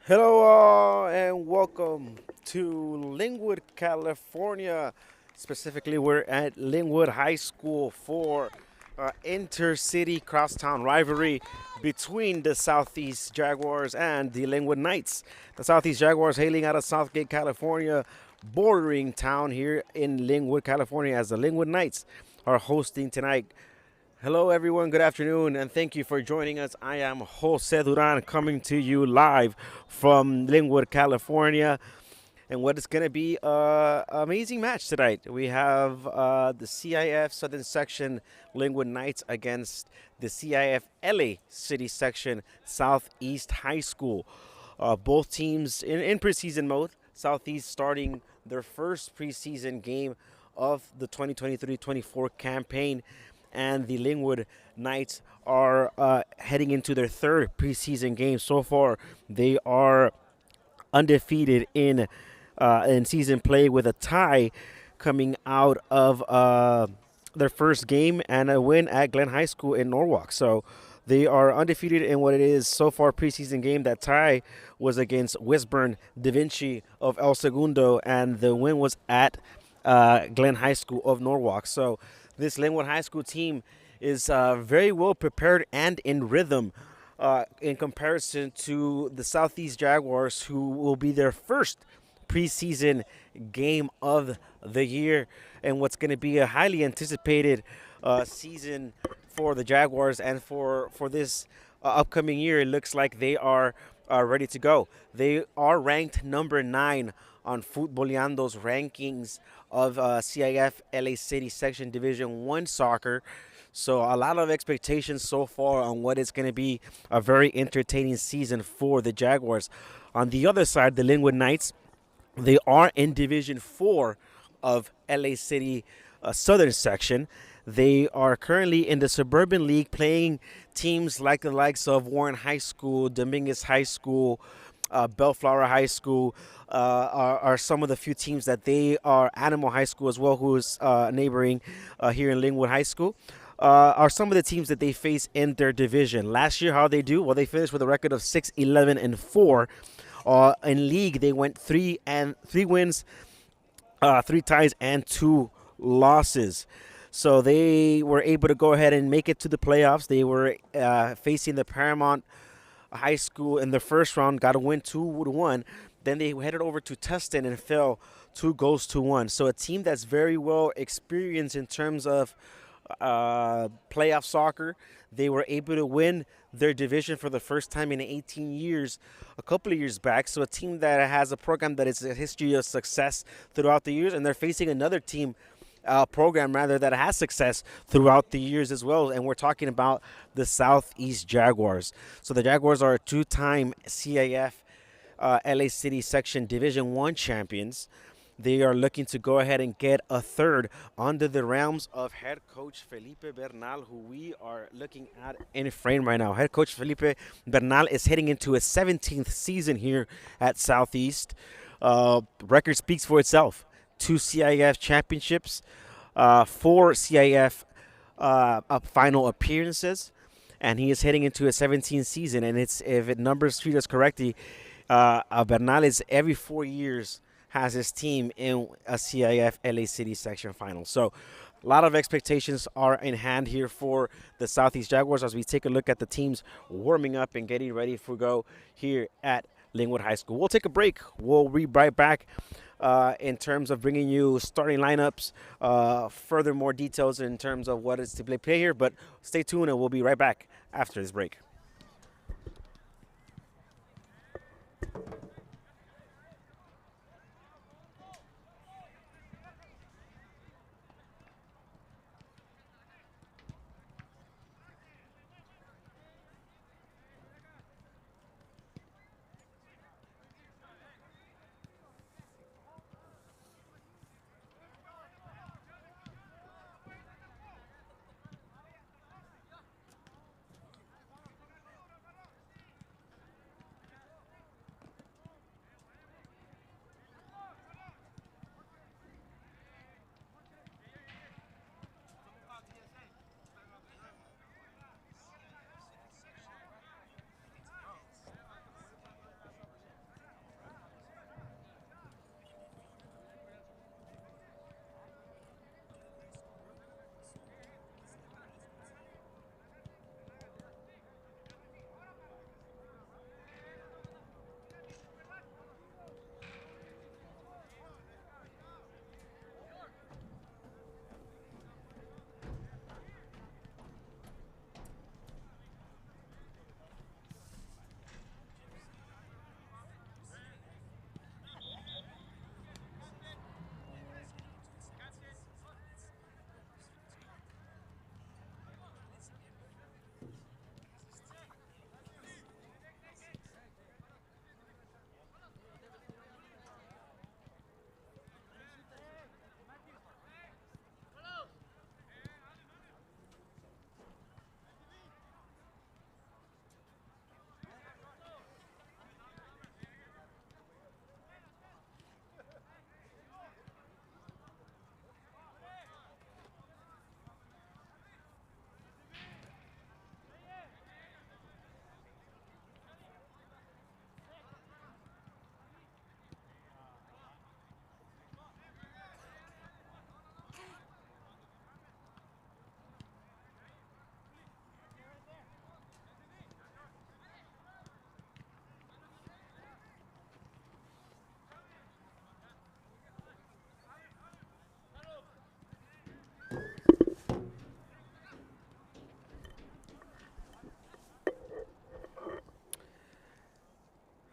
Hello, all, and welcome to Lynwood, California. Specifically, we're at Lynwood High School for intercity crosstown rivalry between the Southeast Jaguars and the Lynwood Knights. The Southeast Jaguars hailing out of Southgate, California, bordering town here in Lynwood, California, as the Lynwood Knights are hosting tonight. Hello, everyone. Good afternoon, and thank you for joining us. I am Jose Duran coming to you live from Lynwood, California. And what is going to be an amazing match tonight. We have the CIF Southern Section Lynwood Knights against the CIF LA City Section Southeast High School. Both teams in preseason mode. Southeast starting their first preseason game of the 2023-24 campaign, and the Lynwood Knights are heading into their third preseason game. So far, they are undefeated in season play with a tie coming out of their first game and a win at Glen High School in Norwalk. So they are undefeated in what it is so far preseason game. That tie was against Wisburn Da Vinci of El Segundo, and the win was at Glen High School of Norwalk. So this Lynwood High School team is very well prepared and in rhythm in comparison to the Southeast Jaguars, who will be their first preseason game of the year, and what's going to be a highly anticipated season for the Jaguars. And for this upcoming year, it looks like they are ready to go. They are ranked number 9 on Futboleando's rankings of CIF LA City Section Division 1 soccer. So a lot of expectations so far on what is going to be a very entertaining season for the Jaguars. On the other side, the Lynwood Knights, they are in Division 4 of LA City Southern Section. They are currently in the Suburban League, playing teams like the likes of Warren High School, Dominguez High School, Bellflower High School are some of the few teams that they are. Animal High School as well, who is neighboring here in Lynwood High School. Are some of the teams that they face in their division. Last year, how they do? Well, they finished with a record of 6-11-4. In league, they went 3 wins, 3 ties, and 2 losses. So they were able to go ahead and make it to the playoffs. They were facing the Paramount High School in the first round, got a win 2-1. Then they headed over to Tustin and fell 2-1. So a team that's very well experienced in terms of playoff soccer. They were able to win their division for the first time in 18 years, a couple of years back. So a team that has a program that is a history of success throughout the years, and they're facing another team program rather that has success throughout the years as well. And we're talking about the Southeast Jaguars. So the Jaguars are 2-time CIF LA City Section Division 1 champions. They are looking to go ahead and get a third under the realms of head coach Felipe Bernal, who we are looking at in frame right now. Head coach Felipe Bernal is heading into his 17th season here at Southeast. Record speaks for itself. 2 CIF championships, 4 CIF final appearances, and he is heading into his 17th season. And it's, if it numbers treat us correctly, Bernal is every 4 years has his team in a CIF LA City section final. So a lot of expectations are in hand here for the Southeast Jaguars as we take a look at the teams warming up and getting ready for go here at Lynwood High School. We'll take a break. We'll be right back in terms of bringing you starting lineups, further more details in terms of what is to play here. But stay tuned and we'll be right back after this break.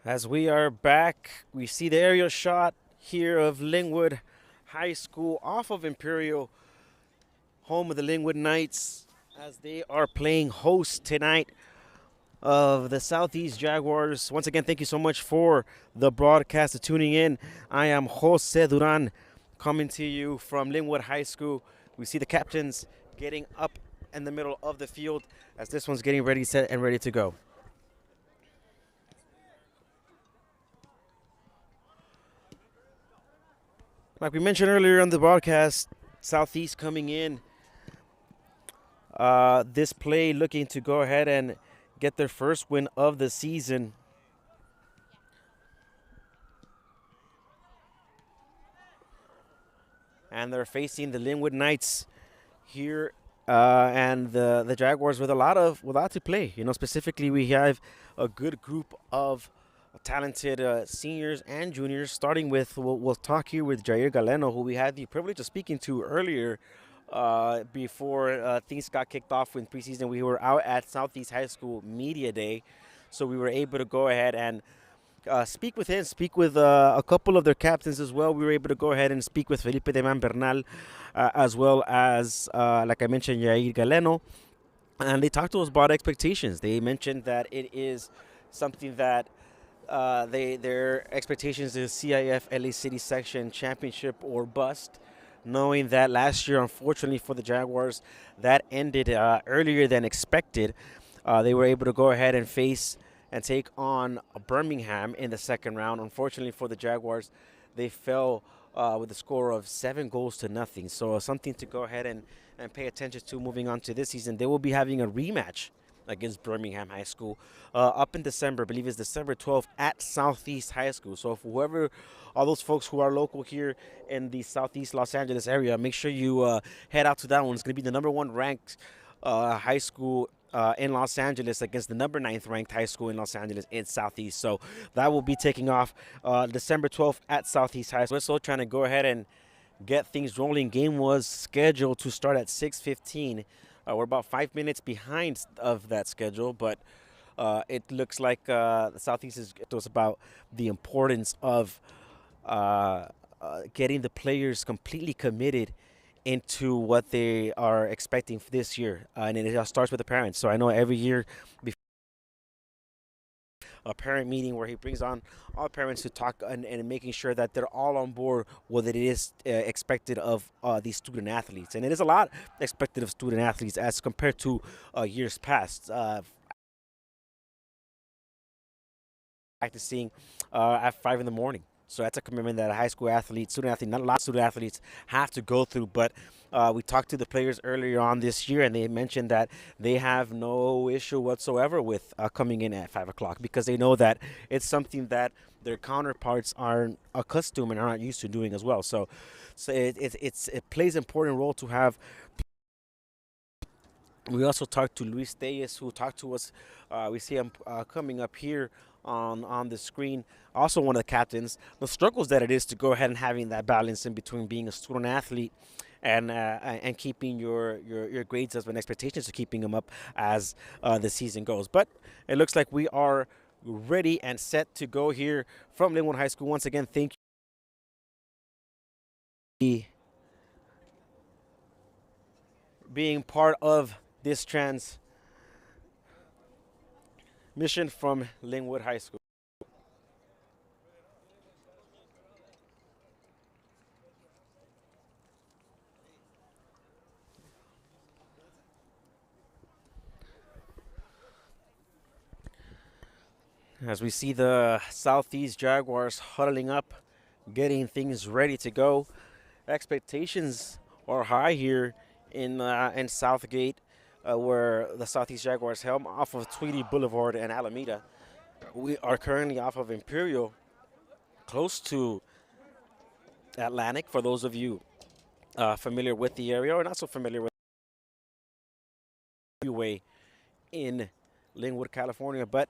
As we are back, we see the aerial shot here of Lynwood High School off of Imperial, home of the Lynwood Knights, as they are playing host tonight of the Southeast Jaguars. Once again, thank you so much for the broadcast of tuning in. I am Jose Duran coming to you from Lynwood High School. We see the captains getting up in the middle of the field as this one's getting ready, set, and ready to go. Like we mentioned earlier on the broadcast, Southeast coming in. This play looking to go ahead and get their first win of the season. And they're facing the Lynwood Knights here, and the Jaguars with a lot to play. You know, specifically we have a good group of talented seniors and juniors. Starting with, we'll talk here with Jair Galeno, who we had the privilege of speaking to earlier before things got kicked off in preseason. We were out at Southeast High School Media Day, so we were able to go ahead and speak with him, speak with a couple of their captains as well. We were able to go ahead and speak with Felipe de Man Bernal, as well as, like I mentioned, Jair Galeno. And they talked to us about expectations. They mentioned that it is something that their expectations is CIF LA City Section Championship or bust, knowing that last year, unfortunately for the Jaguars, that ended earlier than expected. They were able to go ahead and face and take on Birmingham in the second round. Unfortunately for the Jaguars, they fell with a score of 7 goals to nothing. So something to go ahead and pay attention to moving on to this season. They will be having a rematch against Birmingham High School up in December. I believe it's December 12th at Southeast High School. So if whoever, all those folks who are local here in the Southeast Los Angeles area, make sure you head out to that one. It's going to be the number one ranked high school in Los Angeles against the number 9th ranked high school in Los Angeles in Southeast. So that will be taking off December 12th at Southeast High School. We're still trying to go ahead and get things rolling. Game was scheduled to start at 6:15. We're about 5 minutes behind of that schedule, but it looks like the Southeast is it was about the importance of getting the players completely committed into what they are expecting for this year, and it all starts with the parents. So I know every year a parent meeting where he brings on all parents to talk and making sure that they're all on board what it is expected of these student athletes. And it is a lot expected of student athletes as compared to years past. Practicing at 5 in the morning. So that's a commitment that a high school athlete, student athlete, not a lot of student athletes have to go through. But we talked to the players earlier on this year, and they mentioned that they have no issue whatsoever with coming in at 5 o'clock because they know that it's something that their counterparts aren't accustomed and aren't used to doing as well. So it plays an important role to have. We also talked to Luis Telles, who talked to us. We see him coming up here on the screen. Also one of the captains. The struggles that it is to go ahead and having that balance in between being a student athlete and keeping your grades up and expectations of keeping them up as the season goes. But it looks like we are ready and set to go here from Lynwood High School. Once again, thank you for being part of this transmission from Lynwood High School. As we see the Southeast Jaguars huddling up, getting things ready to go. Expectations are high here in Southgate, where the Southeast Jaguars helm off of Tweedy Boulevard and Alameda. We are currently off of Imperial, close to Atlantic. For those of you familiar with the area or not so familiar with the way in Lynwood, California, but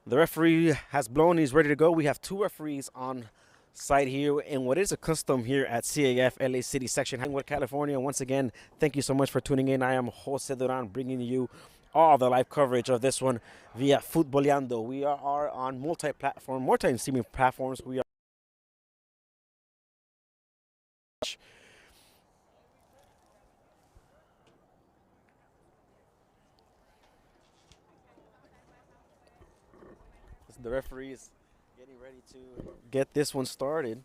the referee has blown. He's ready to go. We have two referees on site here in what is a custom here at CAF LA City Section, Lynwood, California. Once again, thank you so much for tuning in. I am Jose Duran bringing you all the live coverage of this one via Futboleando. We are on multi-platform, multi-streaming platforms. We are. The referee is getting ready to get this one started.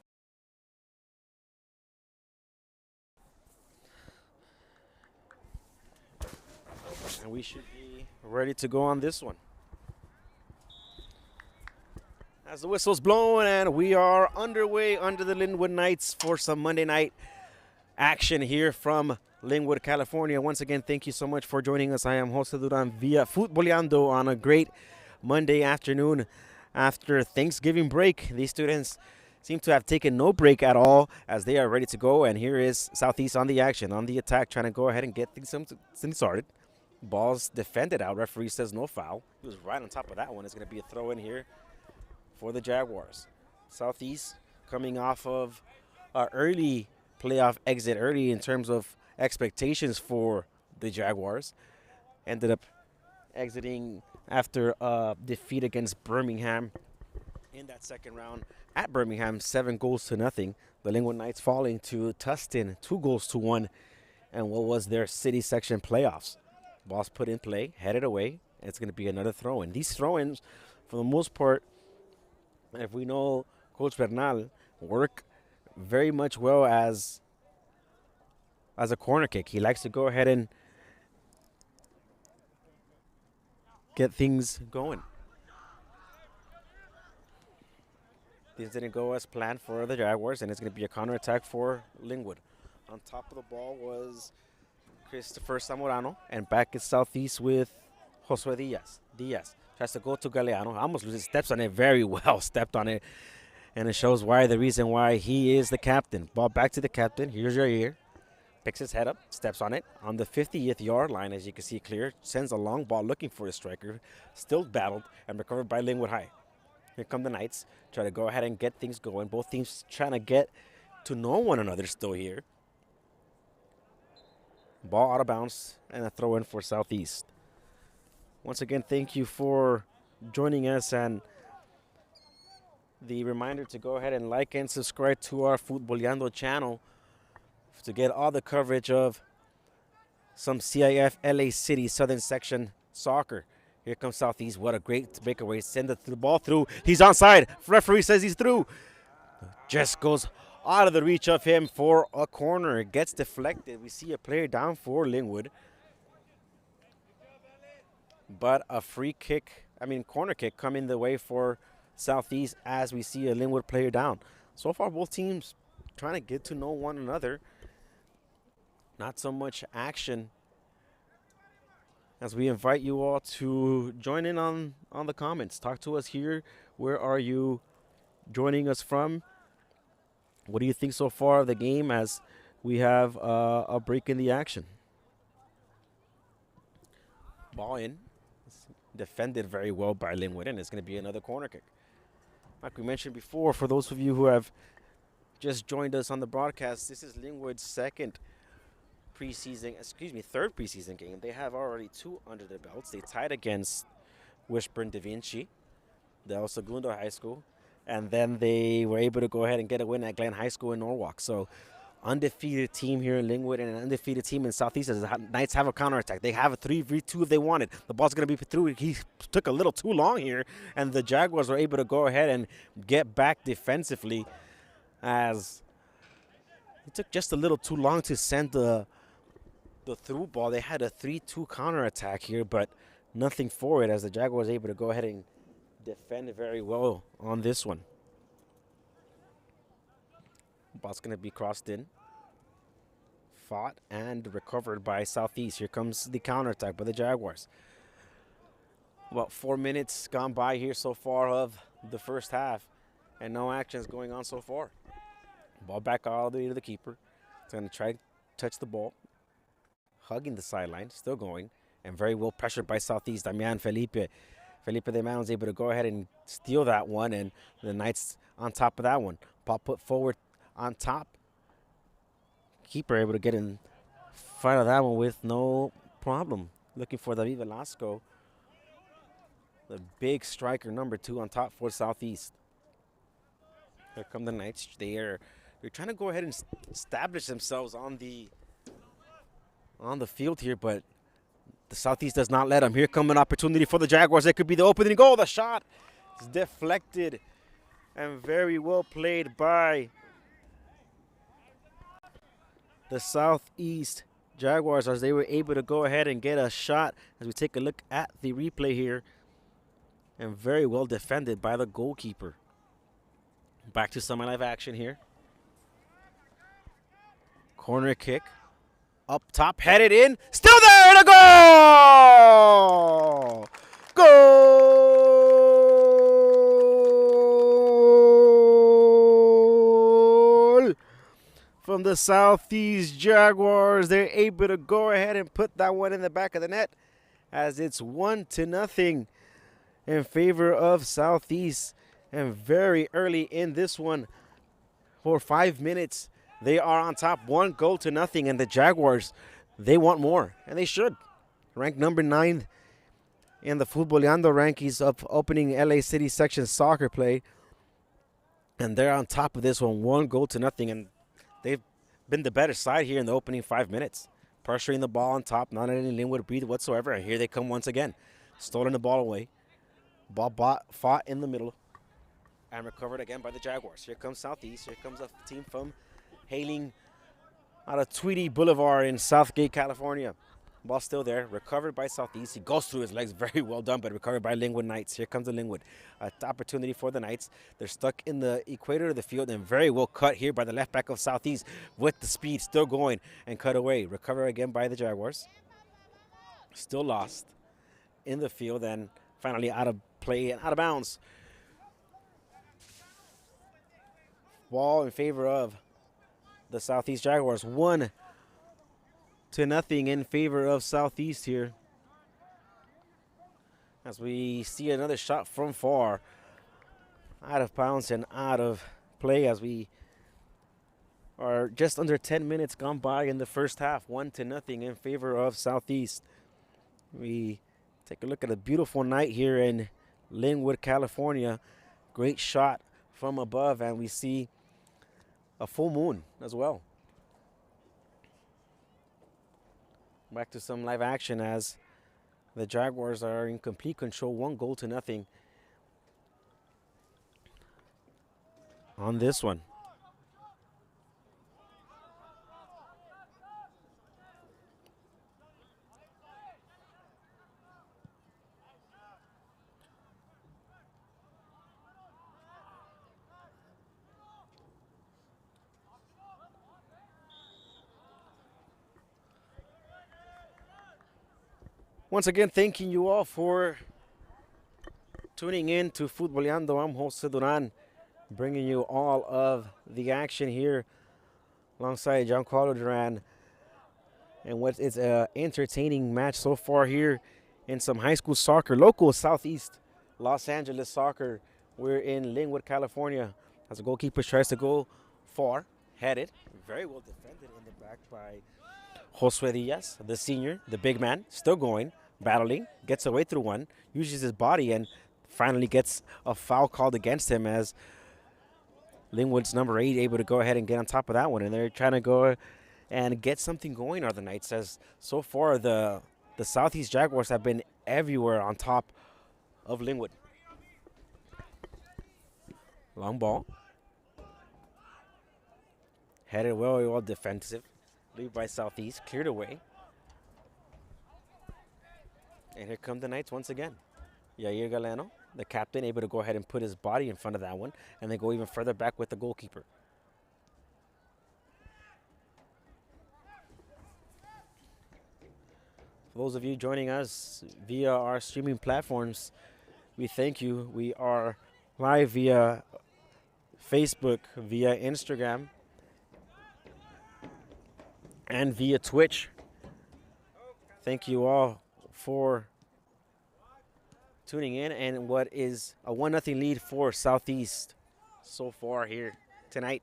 And we should be ready to go on this one. As the whistle's blown and we are underway under the Lynwood Knights for some Monday night action here from Lynwood, California. Once again, thank you so much for joining us. I am Jose Duran via Futboleando on a great Monday afternoon after Thanksgiving break. These students seem to have taken no break at all as they are ready to go. And here is Southeast on the action, on the attack, trying to go ahead and get things started. Ball's defended out. Referee says no foul. He was right on top of that one. It's going to be a throw in here for the Jaguars. Southeast coming off of an early playoff exit, early in terms of expectations for the Jaguars. Ended up exiting after a defeat against Birmingham in that second round at Birmingham, 7-0. The Lynwood Knights falling to Tustin, 2-1, and what was their city section playoffs. Ball's put in play, headed away, and it's going to be another throw-in. These throw-ins, for the most part, if we know Coach Bernal, work very much well as a corner kick. He likes to go ahead and get things going. Things didn't go as planned for the Jaguars, and it's going to be a counterattack for Lynwood. On top of the ball was Christopher Zamorano, and back is Southeast with Josue Diaz tries to go to Galeano. Almost loses, steps on it very well, stepped on it. And it shows why, the reason why he is the captain. Ball back to the captain. Here's your ear. Picks his head up, steps on it. On the 50th yard line, as you can see clear, sends a long ball looking for a striker. Still battled and recovered by Lynwood High. Here come the Knights. Try to go ahead and get things going. Both teams trying to get to know one another still here. Ball out of bounds and a throw in for Southeast. Once again, thank you for joining us, and the reminder to go ahead and like and subscribe to our Futboleando channel to get all the coverage of some CIF LA City Southern Section soccer. Here comes Southeast. What a great breakaway. Send the ball through. He's onside. Referee says he's through. Just goes out of the reach of him for a corner. It gets deflected. We see a player down for Lynwood. But a corner kick coming the way for Southeast as we see a Lynwood player down. So far, both teams trying to get to know one another. Not so much action, as we invite you all to join in on the comments. Talk to us here. Where are you joining us from? What do you think so far of the game as we have a break in the action? Ball in. Defended very well by Lynwood, and it's going to be another corner kick. Like we mentioned before, for those of you who have just joined us on the broadcast, this is Lynwood's third preseason game. They have already 2 under their belts. They tied against Wishburn Da Vinci, the El Segundo High School, and then they were able to go ahead and get a win at Glen High School in Norwalk. So undefeated team here in Lynwood and an undefeated team in Southeast as the Knights have a counterattack. They have a 3v2 if they wanted. The ball's going to be through. He took a little too long here, and the Jaguars were able to go ahead and get back defensively as it took just a little too long to send the through ball. They had a 3-2 counterattack here, but nothing for it as the Jaguars were able to go ahead and defend very well on this one. Ball's going to be crossed in. Fought and recovered by Southeast. Here comes the counterattack by the Jaguars. About 4 minutes gone by here so far of the first half, and no actions going on so far. Ball back all the way to the keeper. It's going to try to touch the ball. Hugging the sideline, still going, and very well pressured by Southeast. Damian Felipe De Man was able to go ahead and steal that one, and the Knights on top of that one. Ball put forward on top. Keeper able to get in front of that one with no problem. looking for David Velasco, the big striker, number 2 on top for Southeast. Here come the Knights. They're trying to go ahead and establish themselves on the field here, but the Southeast does not let them. Here come an opportunity for the Jaguars. That could be the opening goal. The shot is deflected and very well played by the Southeast Jaguars, as they were able to go ahead and get a shot. As we take a look at the replay here, and very well defended by the goalkeeper. Back to semi-live action here. Corner kick. Up top, headed in. Still there, and a goal! Goal! From the Southeast Jaguars. They're able to go ahead and put that one in the back of the net, as it's 1-0 in favor of Southeast. And very early in this one, for 5 minutes, they are on top 1-0, and the Jaguars, they want more, and they should. Ranked number 9 in the Futboleando rankings of opening LA City section soccer play, and they're on top of this one, 1-0, and they've been the better side here in the opening 5 minutes. Pressuring the ball on top, not letting Lynwood breathe whatsoever, and here they come once again. Stolen the ball away. Ball fought in the middle and recovered again by the Jaguars. Here comes Southeast. Here comes a team from hailing out of Tweedy Boulevard in Southgate, California. Ball still there. Recovered by Southeast. He goes through his legs. Very well done, but recovered by Lynwood Knights. Here comes the Lynwood. Opportunity for the Knights. They're stuck in the equator of the field, and very well cut here by the left back of Southeast with the speed still going and cut away. Recovered again by the Jaguars. Still lost in the field, and finally out of play and out of bounds. Ball in favor of the Southeast Jaguars. 1-0 in favor of Southeast here, as we see another shot from far, out of bounds and out of play, as we are just under 10 minutes gone by in the first half. 1-0 in favor of Southeast. We take a look at a beautiful night here in Lynwood, California. Great shot from above, and we see a full moon as well. Back to some live action as the Jaguars are in complete control, 1-0 on this one. Once again, thanking you all for tuning in to Futboleando. I'm Jose Duran, bringing you all of the action here alongside Giancarlo Duran. And what is an entertaining match so far here in some high school soccer, local Southeast Los Angeles soccer. We're in Lynwood, California, as the goalkeeper tries to go far, headed, very well defended in the back by Josue Diaz, the senior, the big man, still going, battling, gets away through one, uses his body, and finally gets a foul called against him, as Lynwood's number 8 able to go ahead and get on top of that one. And they're trying to go and get something going, are the Knights, as so far the Southeast Jaguars have been everywhere on top of Lynwood. Long ball. Headed well defensive. Lead by Southeast, cleared away. And here come the Knights once again. Yair Galeno, the captain, able to go ahead and put his body in front of that one, and they go even further back with the goalkeeper. For those of you joining us via our streaming platforms, we thank you. We are live via Facebook, via Instagram, and via Twitch. Thank you all for tuning in, and what is a 1-0 lead for Southeast so far here tonight.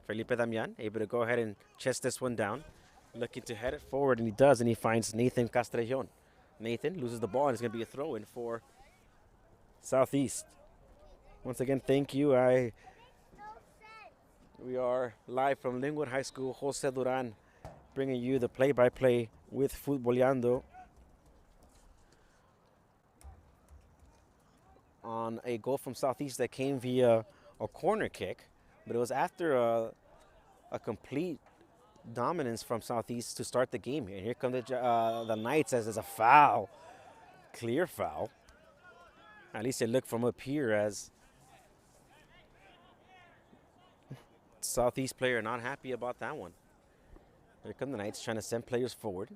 Felipe Damian able to go ahead and chest this one down, looking to head it forward, and he does, and he finds Nathan Castrellón. Nathan loses the ball, and it's going to be a throw-in for Southeast. Once again, thank you. We are live from Lynwood High School. Jose Duran bringing you the play-by-play with Futboleando on a goal from Southeast that came via a corner kick, but it was after a complete dominance from Southeast to start the game here. And here come the Knights as there's a foul, clear foul. At least it looked from up here as Southeast player not happy about that one. Here come the Knights trying to send players forward.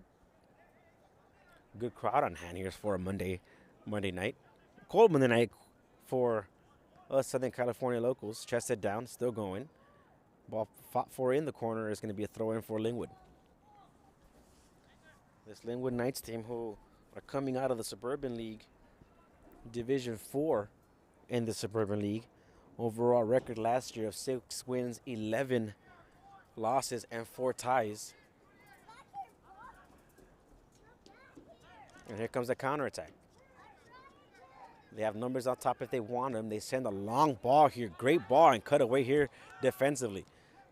Good crowd on hand here for a Monday night. Cold Monday night for us Southern California locals. Chested down, still going. Ball fought for in the corner is going to be a throw-in for Lynwood. This Lynwood Knights team who are coming out of the Suburban League, Division 4 in the Suburban League. Overall record last year of 6 wins, 11 losses, and 4 ties. And here comes the counterattack. They have numbers on top if they want them. They send a long ball here. Great ball and cut away here defensively.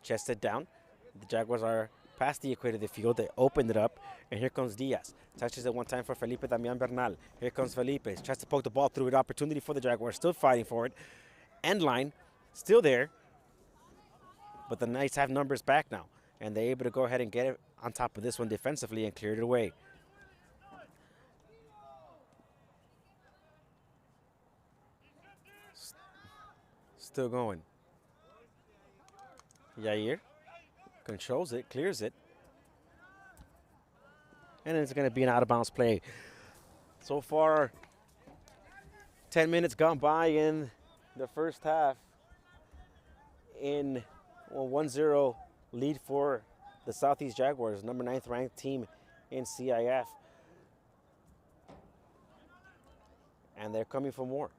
Chested down. The Jaguars are past the equator of the field. They opened it up. And here comes Diaz. Touches it one time for Felipe Damian Bernal. Here comes Felipe. Tries to poke the ball through it. Opportunity for the Jaguars. Still fighting for it. End line. Still there. But the Knights have numbers back now. And they're able to go ahead and get it on top of this one defensively and clear it away. Still going. Yair controls it, clears it. And it's going to be an out-of-bounds play. So far, 10 minutes gone by in the first half in a 1-0 lead for the Southeast Jaguars, number 9th ranked team in CIF. And they're coming for more.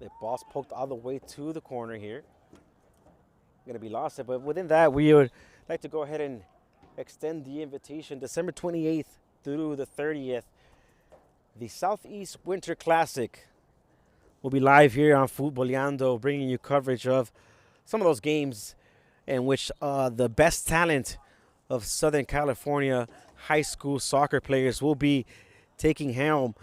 The ball's poked all the way to the corner here. Going to be lost, but within that, we would like to go ahead and extend the invitation. December 28th through the 30th, the Southeast Winter Classic will be live here on Futboleando, bringing you coverage of some of those games in which the best talent of Southern California high school soccer players will be taking helm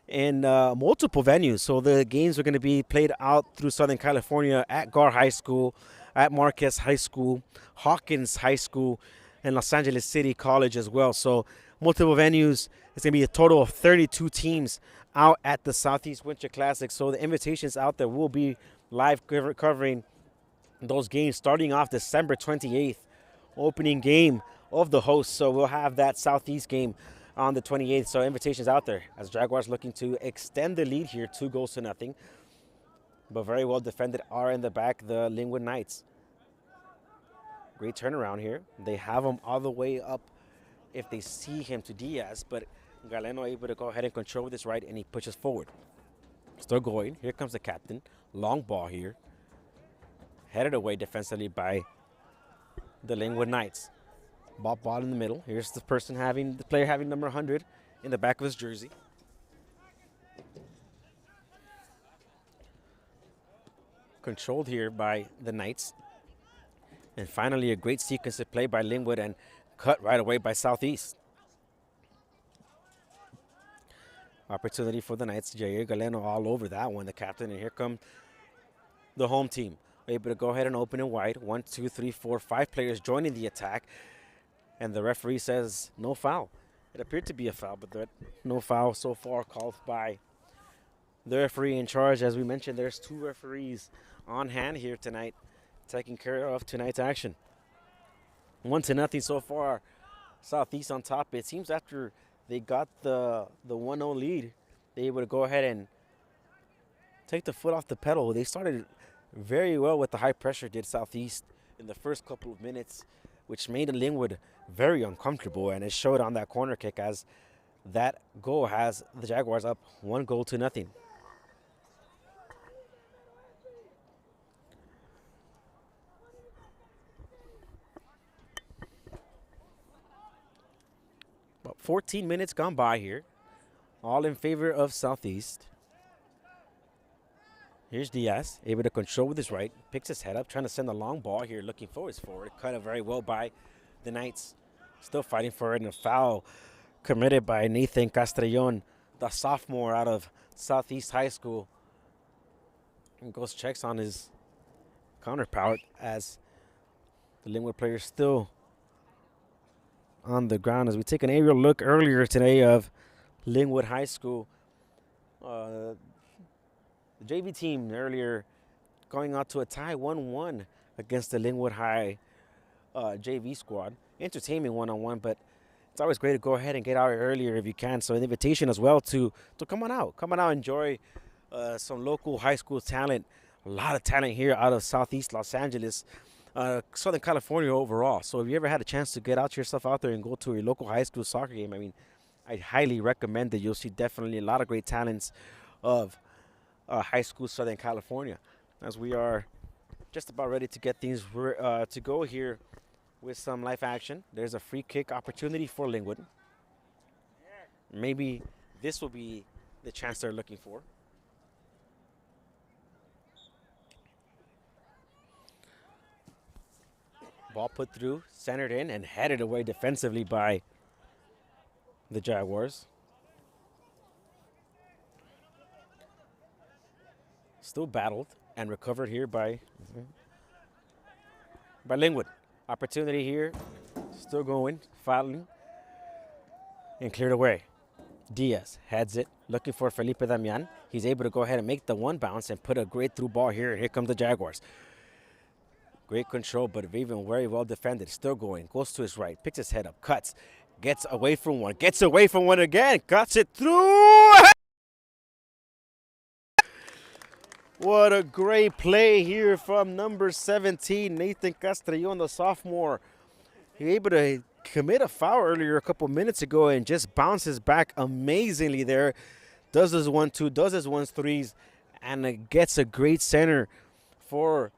in multiple venues. So the games are going to be played out through Southern California at Gar High School, at Marquez High School, Hawkins High School, and Los Angeles City College as well. So multiple venues. It's going to be a total of 32 teams out at the Southeast Winter Classic. So the invitations out there will be live covering those games starting off December 28th, opening game of the host. So we'll have that Southeast game on the 28th. So invitations out there as Jaguars looking to extend the lead here, 2-0. But very well defended are in the back, the Lynwood Knights. Great turnaround here. They have him all the way up if they see him to Diaz, but Galeno able to go ahead and control this right, and he pushes forward. Still going. Here comes the captain. Long ball here. Headed away defensively by the Lynwood Knights. Ball in the middle. Here's the player having number 100 in the back of his jersey. Controlled here by the Knights. And finally, a great sequence of play by Lynwood and cut right away by Southeast. Opportunity for the Knights. Jair Galeno all over that one, the captain. And here come the home team. Able to go ahead and open it wide. 1, 2, 3, 4, 5 players joining the attack. And the referee says no foul. It appeared to be a foul, but no foul so far called by the referee in charge. As we mentioned, there's 2 referees on hand here tonight, taking care of tonight's action. 1-0 so far. Southeast on top. It seems after they got the 1-0 lead, they were able to go ahead and take the foot off the pedal. They started very well with the high pressure, did Southeast, in the first couple of minutes, which made Lynwood very uncomfortable, and it showed on that corner kick as that goal has the Jaguars up 1-0. About 14 minutes gone by here. All in favor of Southeast. Here's Diaz, able to control with his right. Picks his head up, trying to send a long ball here, looking for his forward. Cut it very well by the Knights. Still fighting for it, and a foul committed by Nathan Castrellon, the sophomore out of Southeast High School. And goes checks on his counterpart as the Lynwood player still on the ground. As we take an aerial look earlier today of Lynwood High School. The JV team earlier going out to a tie 1-1 against the Lynwood High JV squad. Entertaining one-on-one, but it's always great to go ahead and get out earlier if you can. So an invitation as well to come on out. Come on out, enjoy some local high school talent. A lot of talent here out of Southeast Los Angeles, Southern California overall. So if you ever had a chance to get out yourself out there and go to a local high school soccer game, I mean, I highly recommend it. You'll see definitely a lot of great talents of high school Southern California. As we are just about ready to get things to go here with some live action. There's a free kick opportunity for Lynwood. Maybe this will be the chance they're looking for. Ball put through, centered in, and headed away defensively by the Jaguars. Still battled and recovered here by Lynwood. Opportunity here, still going, filing, and cleared away. Diaz heads it, looking for Felipe Damian. He's able to go ahead and make the one bounce and put a great through ball here. Here comes the Jaguars. Great control, but even very well defended. Still going, goes to his right, picks his head up, cuts, gets away from one again, cuts it through. What a great play here from number 17, Nathan Castrellon, the sophomore. He was able to commit a foul earlier a couple minutes ago and just bounces back amazingly there. Does his 1-2, does his 1-3s, and gets a great center for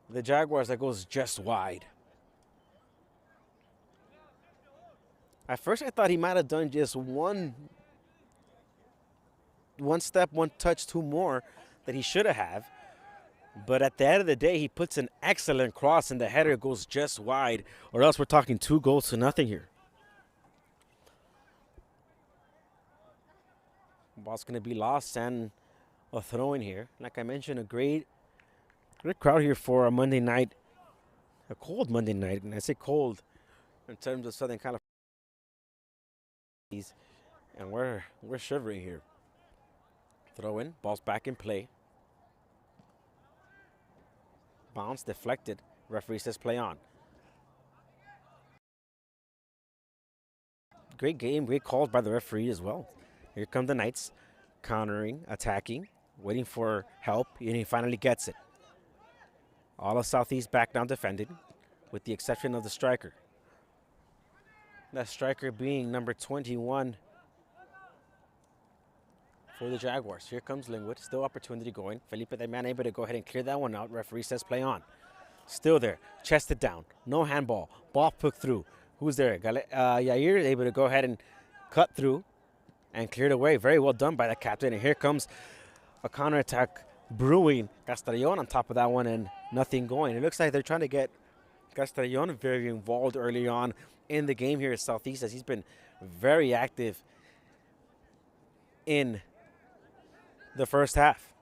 the Jaguars that goes just wide. At first I thought he might have done just one step, one touch, two more that he should have. But at the end of the day, he puts an excellent cross and the header goes just wide, or else we're talking 2-0 here. Ball's going to be lost and a throw in here. Like I mentioned, a great crowd here for a Monday night, a cold Monday night. And I say cold in terms of Southern California. And we're shivering here. Throw in, ball's back in play. Bounce deflected. Referee says play on. Great game, great calls by the referee as well. Here come the Knights, countering, attacking, waiting for help, and he finally gets it. All of Southeast back down defended, with the exception of the striker. That striker being number 21 for the Jaguars. Here comes Lynwood, still opportunity going. Felipe Damian able to go ahead and clear that one out. Referee says play on. Still there, chested down, no handball. Ball put through. Who's there? Yair is able to go ahead and cut through and cleared away. Very well done by the captain. And here comes a counterattack brewing. Castrellon on top of that one and nothing going. It looks like they're trying to get Castrellon very involved early on in the game here at Southeast, as he's been very active in the first half.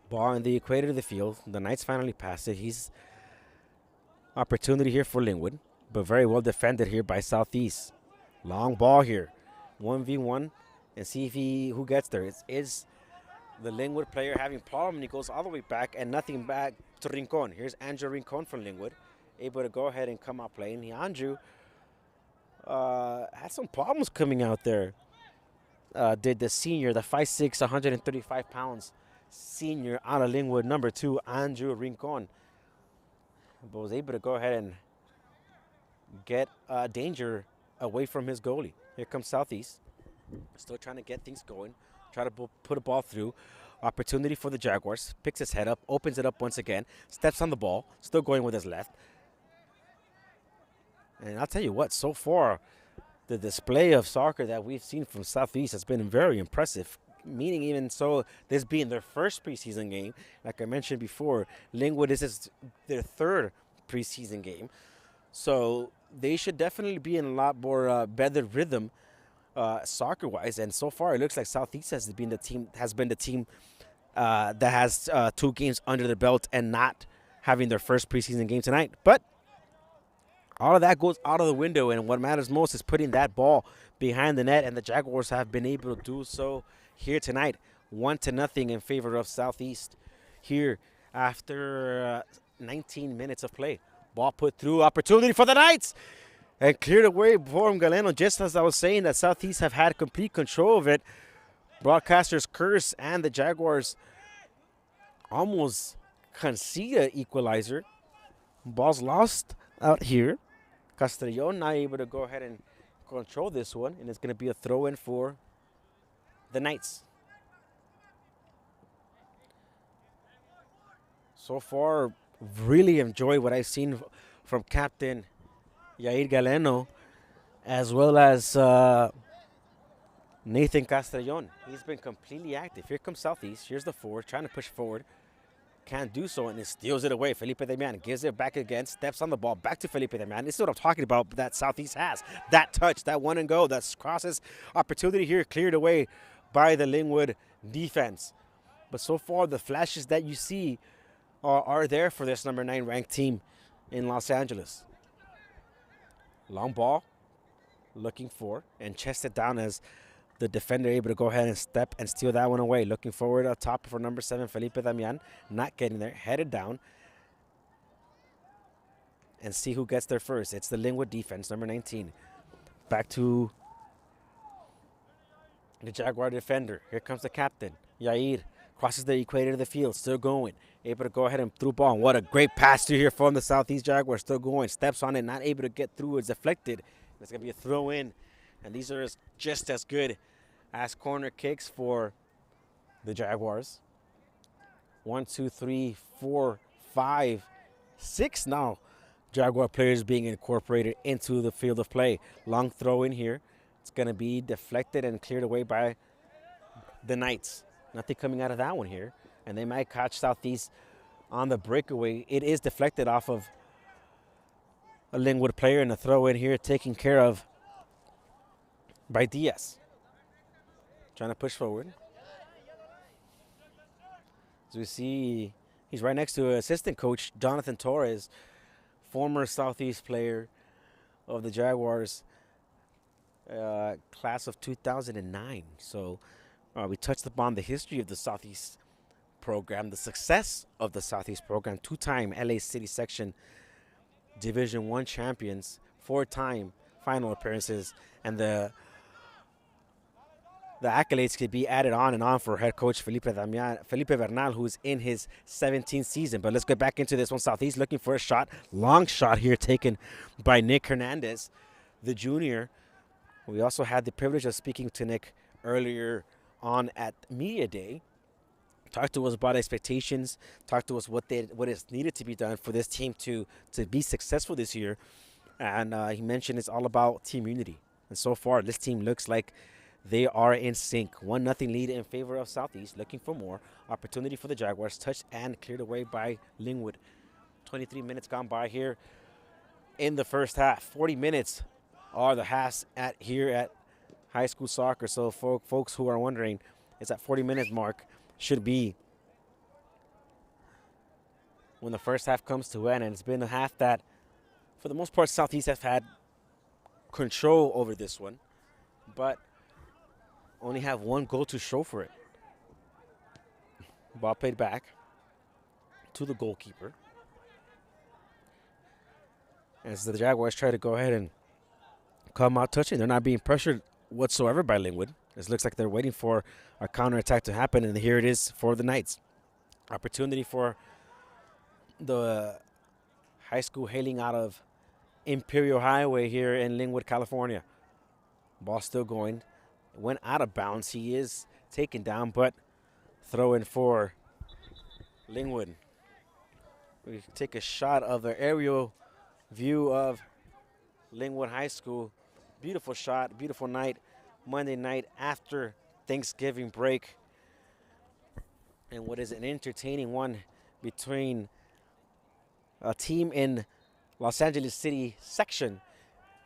Ball in the equator of the field. The Knights finally passed it. He's opportunity here for Lynwood, but very well defended here by Southeast. Long ball here, 1v1, and see if who gets there. It's the Lynwood player having problem, and he goes all the way back and nothing back to Rincon. Here's Andrew Rincon from Lynwood, able to go ahead and come out playing. Andrew had some problems coming out there. Did the senior, the 5'6", 135 pounds senior out of Lynwood, number 2, Andrew Rincon, but was able to go ahead and get danger away from his goalie. Here comes Southeast, still trying to get things going, try to put a ball through. Opportunity for the Jaguars, picks his head up, opens it up once again, steps on the ball, still going with his left. And I'll tell you what, so far, the display of soccer that we've seen from Southeast has been very impressive. Meaning, even so, this being their first preseason game, like I mentioned before, Lynwood is their third preseason game. So they should definitely be in a lot more better rhythm soccer-wise. And so far, it looks like Southeast has been the team that has 2 games under their belt and not having their first preseason game tonight. But all of that goes out of the window, and what matters most is putting that ball behind the net, and the Jaguars have been able to do so here tonight, 1-0 in favor of Southeast here after 19 minutes of play. Ball put through, opportunity for the Knights, and cleared away from Galeno. Just as I was saying that Southeast have had complete control of it, broadcasters curse, and the Jaguars almost concede an equalizer. Ball's lost out here. Castellon not able to go ahead and control this one, and it's going to be a throw-in for the Knights. So far, really enjoy what I've seen from Captain Yair Galeno, as well as Nathan Castellon. He's been completely active. Here comes Southeast. Here's the forward, trying to push forward. Can't do so, and it steals it away. Felipe Damian gives it back again, steps on the ball, back to Felipe Damian. This is what I'm talking about that Southeast has. That touch, that one and go, that crosses opportunity here cleared away by the Lynwood defense. But so far, the flashes that you see are there for this number 9 ranked team in Los Angeles. Long ball, looking for, and chested down as the defender able to go ahead and step and steal that one away. Looking forward up top for number 7, Felipe Damian. Not getting there, headed down. And see who gets there first. It's the Lynwood defense, number 19. Back to the Jaguar defender. Here comes the captain, Yair. Crosses the equator of the field, still going. Able to go ahead and through ball. And what a great pass through here from the Southeast Jaguars. Still going, steps on it, not able to get through. It's deflected. It's going to be a throw in. And these are just as good as corner kicks for the Jaguars. 1, 2, 3, 4, 5, 6 now. Jaguar players being incorporated into the field of play. Long throw in here. It's going to be deflected and cleared away by the Knights. Nothing coming out of that one here. And they might catch Southeast on the breakaway. It is deflected off of a Lynwood player, and a throw in here taken care of by Diaz. Trying to push forward. As we see, he's right next to assistant coach Jonathan Torres, former Southeast player of the Jaguars, class of 2009. So we touched upon the history of the Southeast program, the success of the Southeast program, 2-time LA City Section Division I champions, 4-time final appearances, and the accolades could be added on and on for head coach Felipe Bernal, who's in his 17th season. But let's get back into this one. Southeast looking for a shot. Long shot here taken by Nick Hernandez, the junior. We also had the privilege of speaking to Nick earlier on at Media Day. Talked to us about expectations, talked to us what is needed to be done for this team to be successful this year. And he mentioned it's all about team unity. And so far, this team looks like they are in sync. 1-0 lead in favor of Southeast. Looking for more. Opportunity for the Jaguars. Touched and cleared away by Lynwood. 23 minutes gone by here in the first half. 40 minutes are the halves here at high school soccer. So folks who are wondering, it's that 40 minutes mark should be when the first half comes to an end. It's been a half that, for the most part, Southeast have had control over this one, but only have one goal to show for it. Ball played back to the goalkeeper as the Jaguars try to go ahead and come out touching. They're not being pressured whatsoever by Lynwood. It looks like they're waiting for a counterattack to happen, and here it is for the Knights. Opportunity for the high school hailing out of Imperial Highway here in Lynwood, California. Ball still going. Went out of bounds. He is taken down, but throw in for Lynwood. We take a shot of the aerial view of Lynwood High School. Beautiful shot, beautiful night, Monday night after Thanksgiving break. And what is an entertaining one between a team in Los Angeles City section,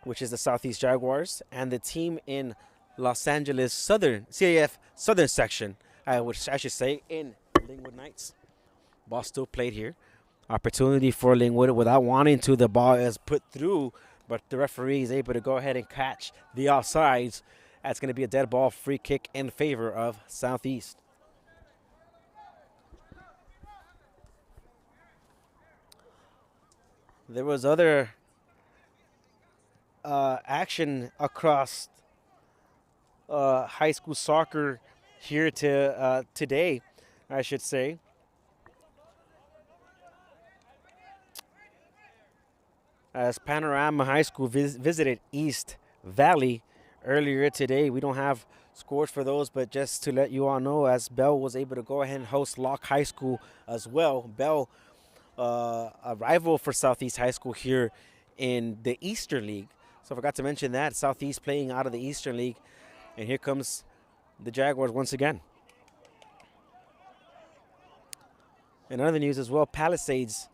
which is the Southeast Jaguars, and the team in Los Angeles Southern, CAF Southern section, which I should say, in Lynwood Knights. Ball still played here. Opportunity for Lynwood without wanting to. The ball is put through, but the referee is able to go ahead and catch the offsides. That's going to be a dead ball free kick in favor of Southeast. There was other action across high school soccer here today, I should say. As Panorama High School visited East Valley earlier today. We don't have scores for those, but just to let you all know, as Bell was able to go ahead and host Locke High School as well. Bell, a rival for Southeast High School here in the Eastern League. So I forgot to mention that. Southeast playing out of the Eastern League. And here comes the Jaguars once again. In other news as well, Palisades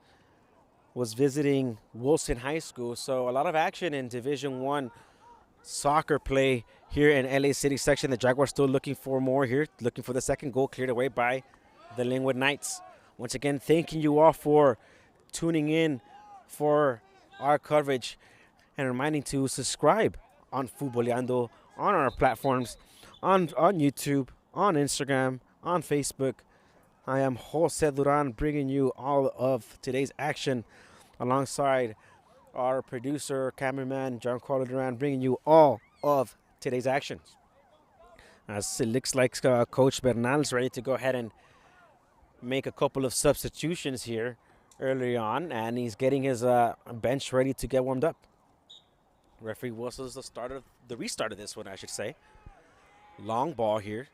was visiting Wilson High School. So a lot of action in Division I soccer play here in LA City section. The Jaguars still looking for more here, looking for the second goal cleared away by the Lynwood Knights. Once again, thanking you all for tuning in for our coverage and reminding to subscribe on Futboleando, on our platforms, on YouTube, on Instagram, on Facebook. I am Jose Duran bringing you all of today's action alongside our producer, cameraman, John Carlo Duran, bringing you all of today's actions. As it looks like Coach Bernal's ready to go ahead and make a couple of substitutions here early on, and he's getting his bench ready to get warmed up. Referee whistles the restart of this one, I should say. Long ball here.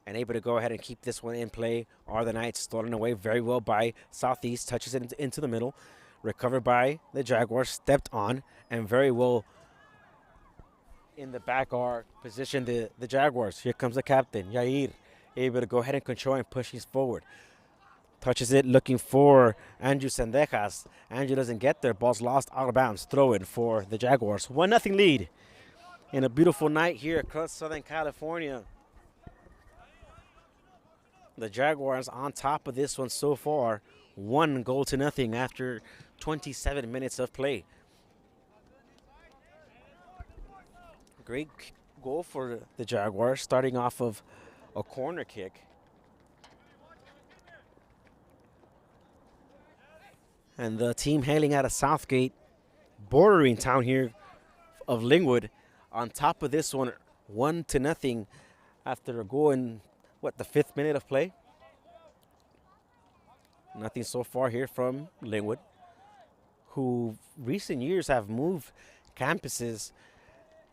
And able to go ahead and keep this one in play are the Knights. Stolen away very well by Southeast. Touches it into the middle. Recovered by the Jaguars. Stepped on. And very well in the back are positioned the Jaguars. Here comes the captain, Yair. Able to go ahead and control and push these forward. Touches it looking for Andrew Sendejas. Andrew doesn't get there. Ball's lost out of bounds. Throw it for the Jaguars. 1-0 lead in a beautiful night here across Southern California. The Jaguars on top of this one so far. 1-0 after 27 minutes of play. Great goal for the Jaguars, starting off of a corner kick. And the team hailing out of Southgate, bordering town here of Lynwood, on top of this one, 1-0 after a goal in the 5th minute of play. Nothing so far here from Lynwood, who recent years have moved campuses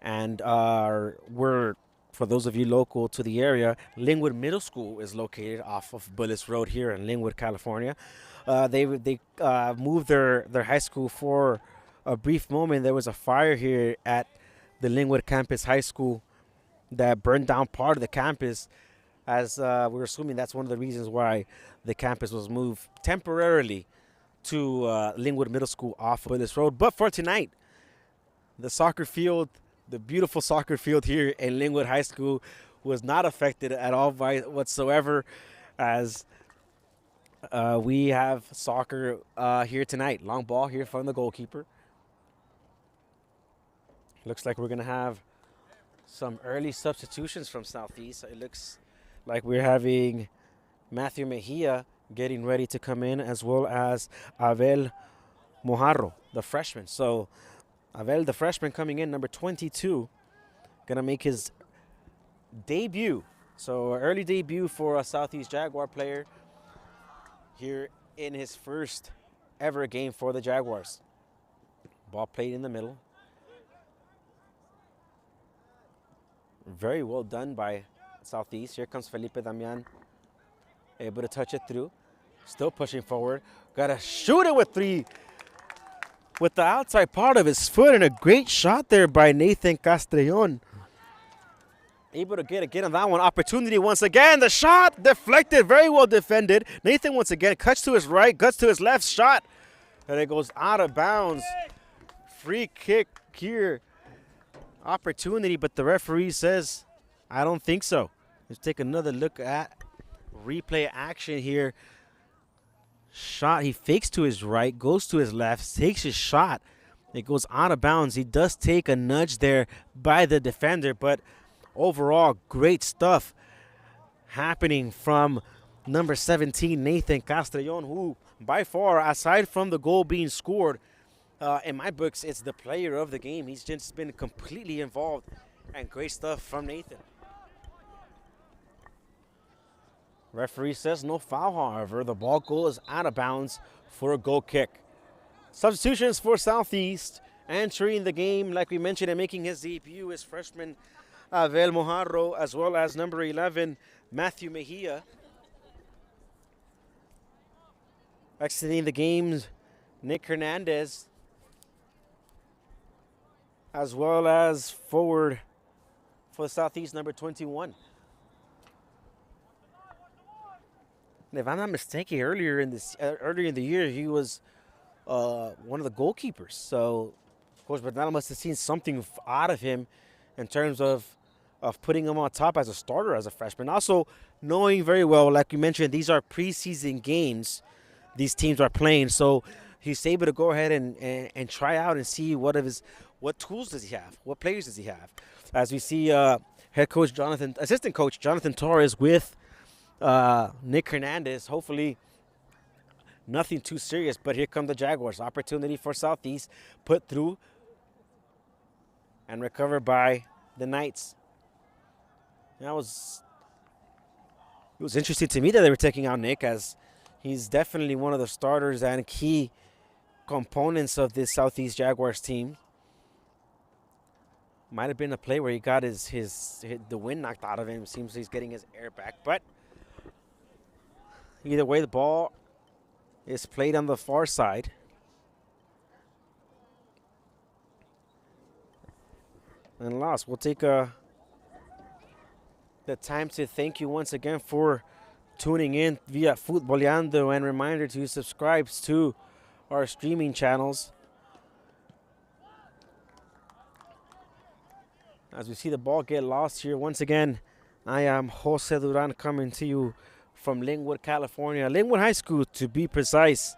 and were, for those of you local to the area, Lynwood Middle School is located off of Bullis Road here in Lynwood, California. They moved their high school for a brief moment. There was a fire here at the Lynwood Campus High School that burned down part of the campus. As we're assuming that's one of the reasons why the campus was moved temporarily to Lynwood Middle School off of this road. But for tonight, the soccer field, the beautiful soccer field here in Lynwood High School, was not affected at all by whatsoever, as we have soccer here tonight. Long ball here from the goalkeeper. Looks like we're going to have some early substitutions from Southeast. It looks like we're having Matthew Mejia getting ready to come in, as well as Abel Mojarro, the freshman. So Abel, the freshman, coming in, number 22, going to make his debut. So early debut for a Southeast Jaguar player here in his first ever game for the Jaguars. Ball played in the middle. Very well done by Southeast. Here comes Felipe Damian, able to touch it through. Still pushing forward. Got to shoot it with 3. with the outside part of his foot, and a great shot there by Nathan Castellon. Able to get on that one. Opportunity once again. The shot deflected. Very well defended. Nathan once again cuts to his right, guts to his left. Shot. And it goes out of bounds. Free kick here. Opportunity, but the referee says, I don't think so. Let's take another look at replay action here. Shot. He fakes to his right, goes to his left, takes his shot. It goes out of bounds. He does take a nudge there by the defender, but overall, great stuff happening from number 17, Nathan Castellon, who by far, aside from the goal being scored, in my books, it's the player of the game. He's just been completely involved, and great stuff from Nathan. Referee says no foul, however. The ball goal is out of bounds for a goal kick. Substitutions for Southeast. Entering the game, like we mentioned, and making his debut is freshman Abel Mojarro, as well as number 11, Matthew Mejia. Exiting the game, Nick Hernandez, as well as forward for Southeast, number 21. And if I'm not mistaken, earlier in the year, he was one of the goalkeepers. So, of course, Bernal must have seen something out of him in terms of putting him on top as a starter as a freshman. Also, knowing very well, like you mentioned, these are preseason games these teams are playing. So he's able to go ahead and try out and see what tools does he have, what players does he have. As we see assistant coach Jonathan Torres with Nick Hernandez. Hopefully nothing too serious, but here come the Jaguars. Opportunity for Southeast, put through and recovered by the Knights. It was interesting to me that they were taking out Nick, as he's definitely one of the starters and key components of this Southeast Jaguars team. Might have been a play where he got the wind knocked out of him. Seems he's getting his air back, but either way, the ball is played on the far side. And lost. We'll take the time to thank you once again for tuning in via Futboleando, and reminder to subscribe to our streaming channels. As we see the ball get lost here once again, I am Jose Duran coming to you from Lynwood, California. Lynwood High School, to be precise.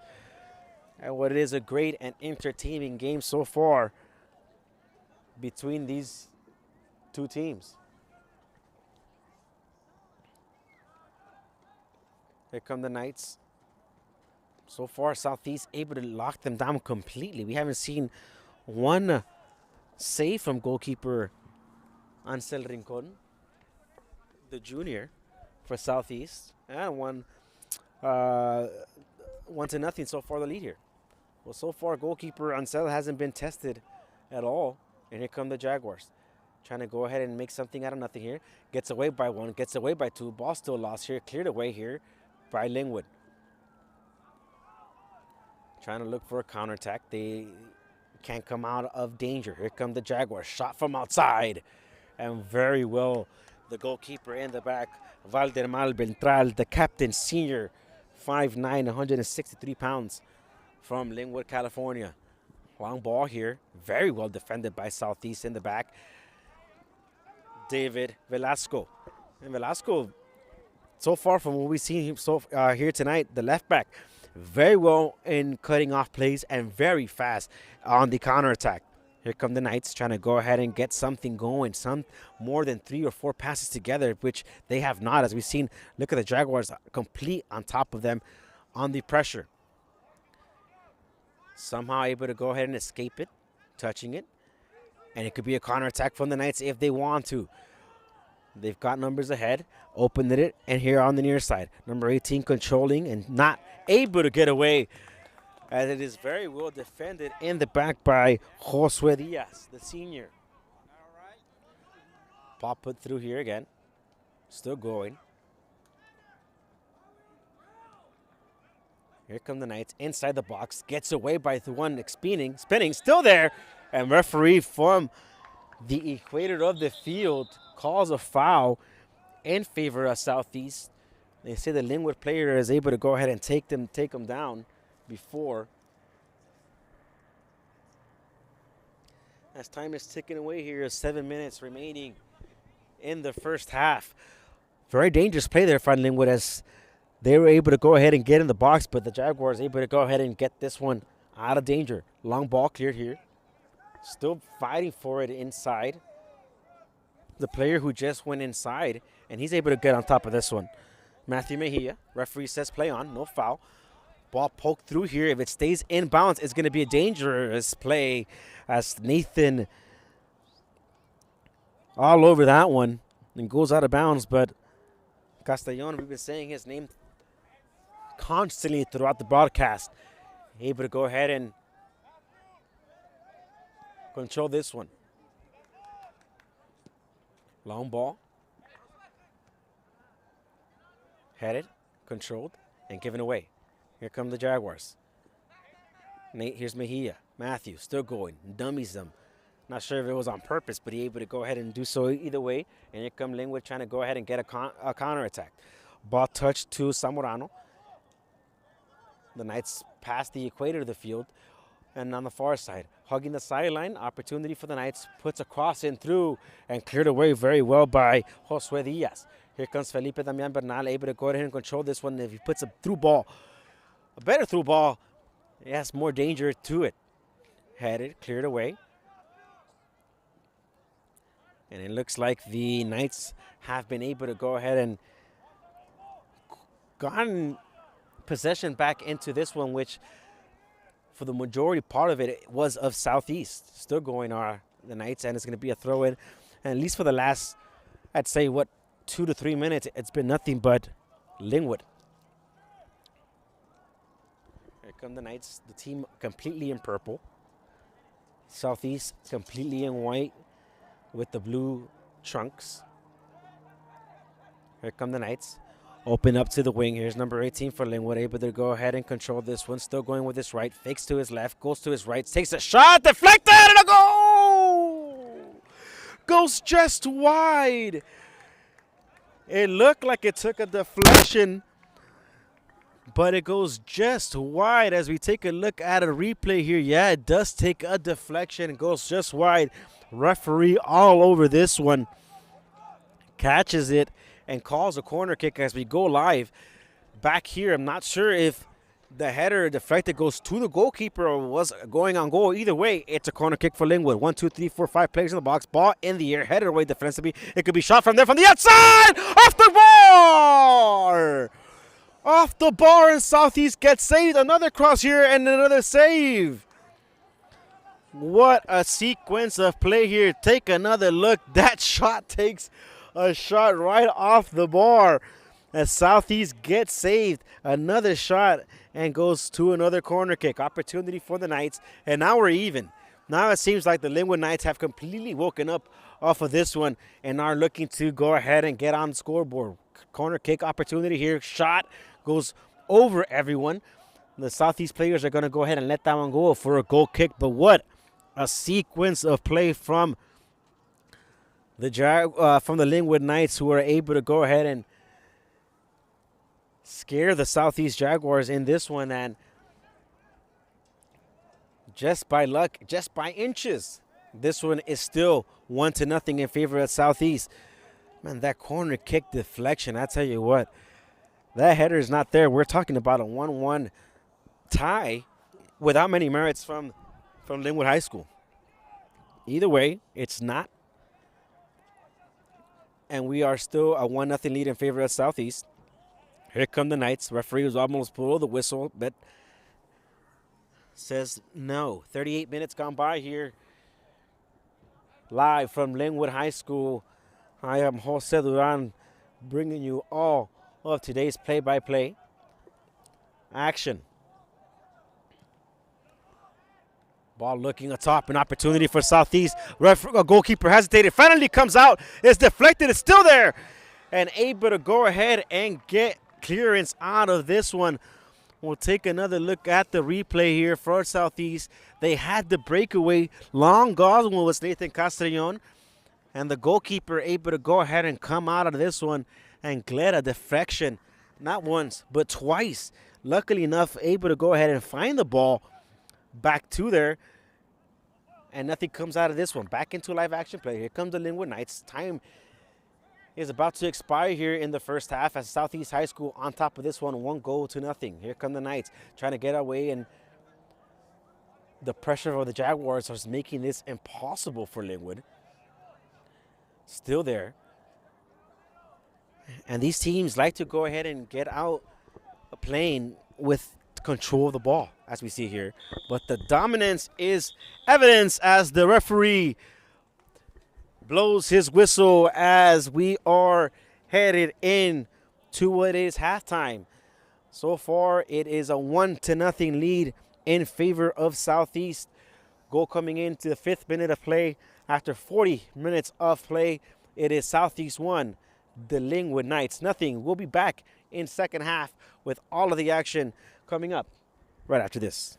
And what it is a great and entertaining game so far between these two teams. Here come the Knights. So far, Southeast able to lock them down completely. We haven't seen one save from goalkeeper Ansel Rincon, the junior, for Southeast, and 1-0 so far the lead here. Well, so far goalkeeper Ansel hasn't been tested at all, and here come the Jaguars, trying to go ahead and make something out of nothing here. Gets away by one, gets away by two. Ball still lost here, cleared away here by Lynwood. Trying to look for a counterattack. They can't come out of danger. Here come the Jaguars. Shot from outside. And very well, the goalkeeper in the back, Valdermal Beltral, the captain, senior, 5'9", 163 pounds, from Lynwood, California. Long ball here. Very well defended by Southeast in the back. David Velasco. And Velasco, so far from what we've seen here tonight, the left back, very well in cutting off plays and very fast on the counterattack. Here come the Knights trying to go ahead and get something going, some more than 3 or 4 passes together, which they have not, as we've seen. Look at the Jaguars complete on top of them on the pressure. Somehow able to go ahead and escape it, touching it. And it could be a counterattack from the Knights if they want to. They've got numbers ahead, opened it, and here on the near side, number 18 controlling and not able to get away, as it is very well defended in the back by Josue Diaz, the senior. Ball put through here again. Still going. Here come the Knights inside the box. Gets away by the one spinning, still there. And referee from the equator of the field calls a foul in favor of Southeast. They say the Lynwood player is able to go ahead and take them down before. As time is ticking away here, 7 minutes remaining in the first half. Very dangerous play there from Lynwood as they were able to go ahead and get in the box, but the Jaguars able to go ahead and get this one out of danger. Long ball cleared here. Still fighting for it inside. The player who just went inside, and he's able to get on top of this one. Matthew Mejia, referee says play on, no foul. Ball poked through here. If it stays in bounds, it's going to be a dangerous play as Nathan all over that one and goes out of bounds. But Castellon, we've been saying his name constantly throughout the broadcast. Able to go ahead and control this one. Long ball. Headed, controlled, and given away. Here come the Jaguars. Here's Mejia. Matthew still going. Dummies them. Not sure if it was on purpose, but he able to go ahead and do so either way. And here come Lynwood trying to go ahead and get a counterattack. Ball touched to Zamorano. The Knights past the equator of the field. And on the far side, hugging the sideline, opportunity for the Knights, puts a cross in through and cleared away very well by Josue Diaz. Here comes Felipe Damian Bernal, able to go ahead and control this one. If he puts a through ball, a better through ball, it has more danger to it. Headed, cleared away. And it looks like the Knights have been able to go ahead and gotten possession back into this one, which for the majority part of it was of Southeast. Still going are the Knights, and it's going to be a throw-in. And at least for the last, I'd say, 2 to 3 minutes, it's been nothing but Lynwood. Here come the Knights, the team completely in purple. Southeast completely in white with the blue trunks. Here come the Knights. Open up to the wing. Here's number 18 for Lynwood, able to go ahead and control this one. Still going with his right. Fakes to his left. Goes to his right. Takes a shot. Deflected and a goal! Goes just wide. It looked like it took a deflection, but it goes just wide as we take a look at a replay here. Yeah, it does take a deflection. It goes just wide. Referee all over this one. Catches it and calls a corner kick as we go live back here. I'm not sure if the header deflected goes to the goalkeeper or was going on goal. Either way, it's a corner kick for Lynwood. 1, 2, 3, 4, 5 players in the box. Ball in the air, headed away defensively. It could be shot from there from the outside! Off the bar! Off the bar, and Southeast gets saved. Another cross here and another save. What a sequence of play here. Take another look. That shot takes a shot right off the bar as Southeast gets saved. Another shot and goes to another corner kick. Opportunity for the Knights, and now we're even. Now it seems like the Lynwood Knights have completely woken up off of this one and are looking to go ahead and get on the scoreboard. Corner kick opportunity here. Shot goes over everyone. The Southeast players are going to go ahead and let that one go for a goal kick, but what a sequence of play from the Lynwood Knights, who are able to go ahead and scare the Southeast Jaguars in this one, and just by luck, just by inches, this one is still 1-0 in favor of Southeast. Man, that corner kick deflection, I tell you what, that header is not there. We're talking about a 1-1 tie without many merits from Lynwood High School. Either way, it's not. And we are still a 1-0 lead in favor of Southeast. Here come the Knights. Referee was almost below the whistle, but says no. 38 minutes gone by here. Live from Lynwood High School, I am Jose Duran, bringing you all of today's play-by-play action. Ball looking atop, an opportunity for Southeast. Goalkeeper hesitated, finally comes out. It's deflected, it's still there. And able to go ahead and get clearance out of this one We'll take another look at the replay here for Southeast. They had the breakaway. Long gone was Nathan Castellon. And the goalkeeper able to go ahead and come out of this one and get a deflection. Not once, but twice. Luckily enough, able to go ahead and find the ball back to there. And nothing comes out of this one. Back into live action play. Here comes the Lynwood Knights. Time is about to expire here in the first half as Southeast High School on top of this one 1-0. Here come the Knights trying to get away, and the pressure of the Jaguars is making this impossible for Lynwood. Still there. And these teams like to go ahead and get out playing with control of the ball, as we see here. But the dominance is evidence as the referee blows his whistle as we are headed in to what is halftime. So far, it is a 1-0 lead in favor of Southeast. Goal coming into the 5th minute of play. After 40 minutes of play, it is Southeast 1, the Lynwood Knights nothing. We'll be back in second half with all of the action coming up right after this.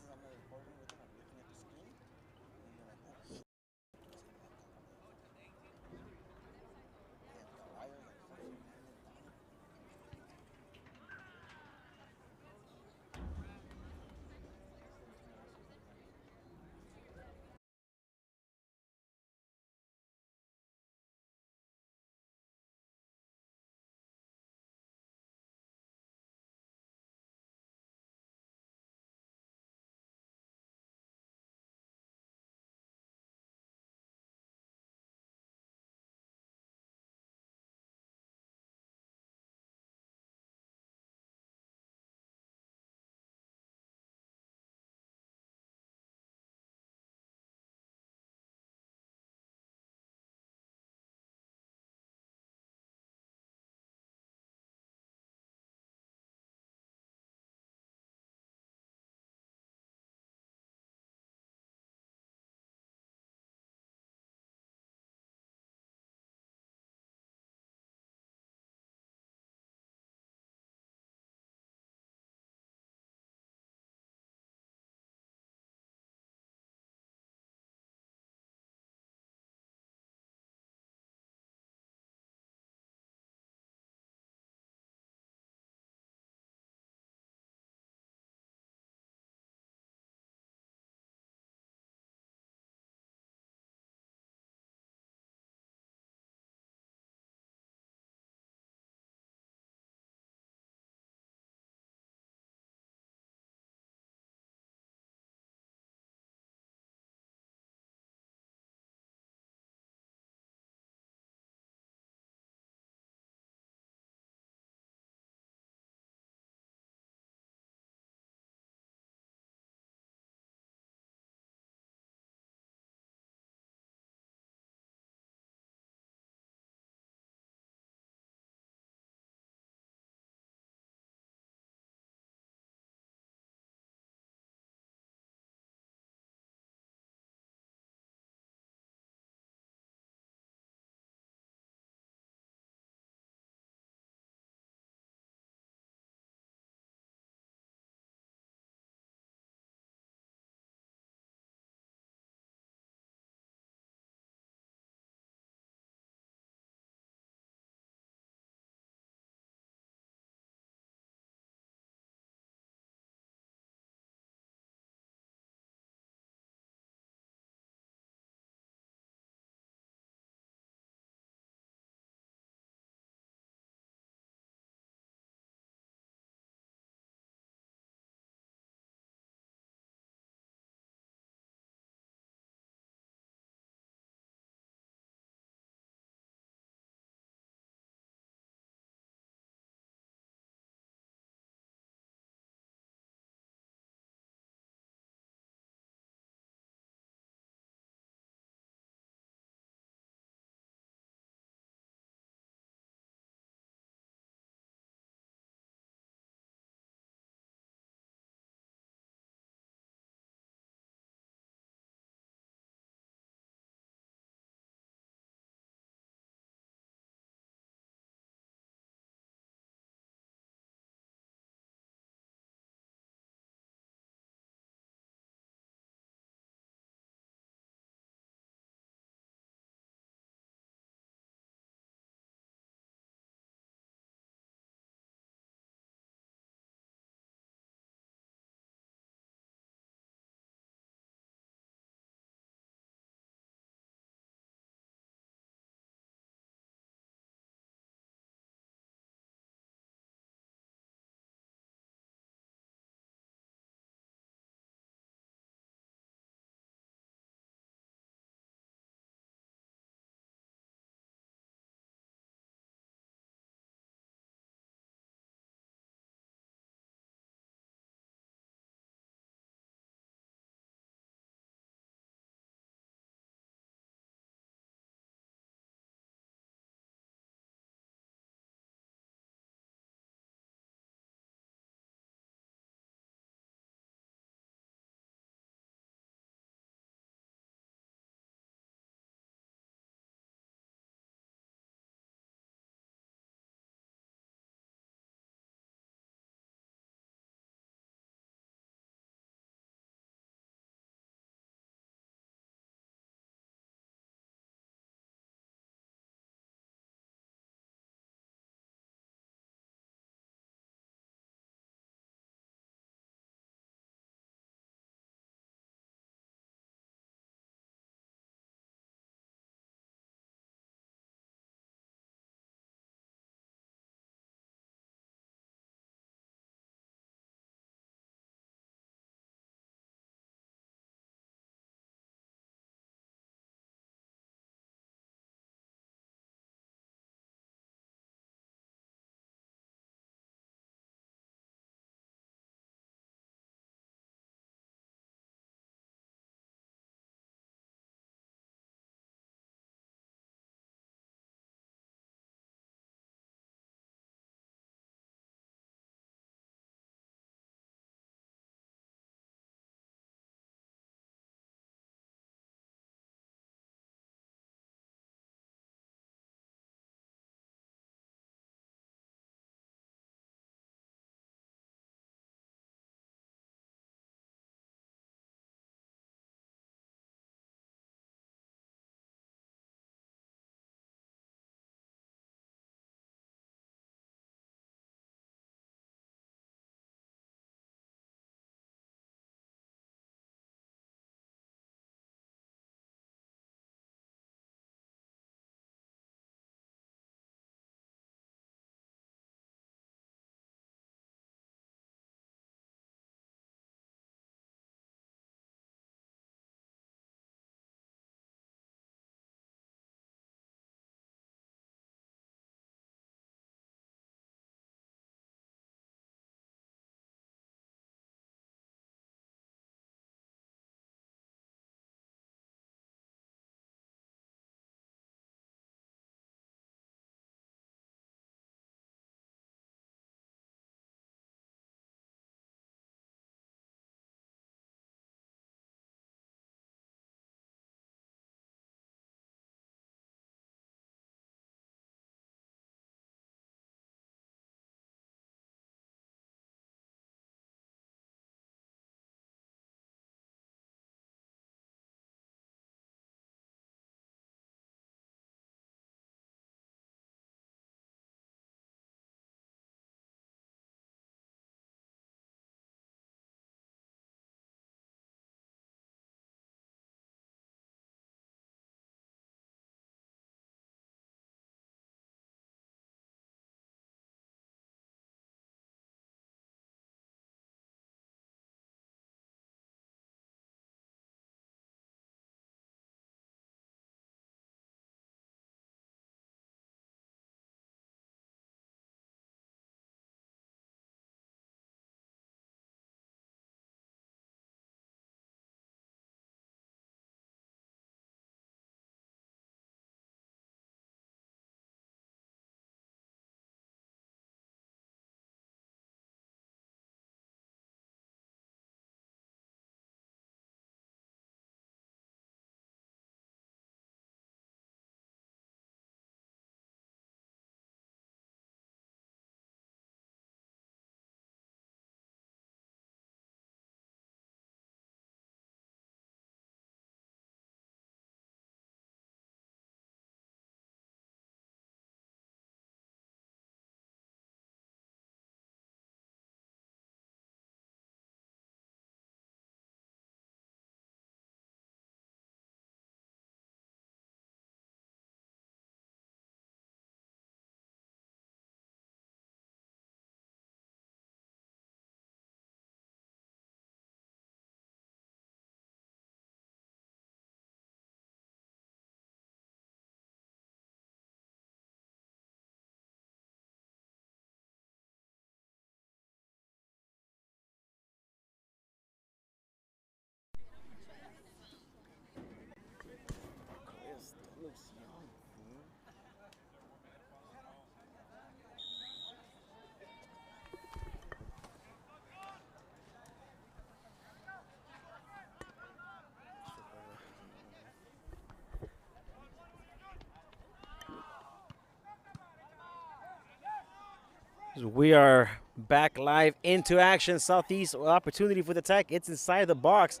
We are back live into action. Southeast opportunity for the attack. It's inside the box.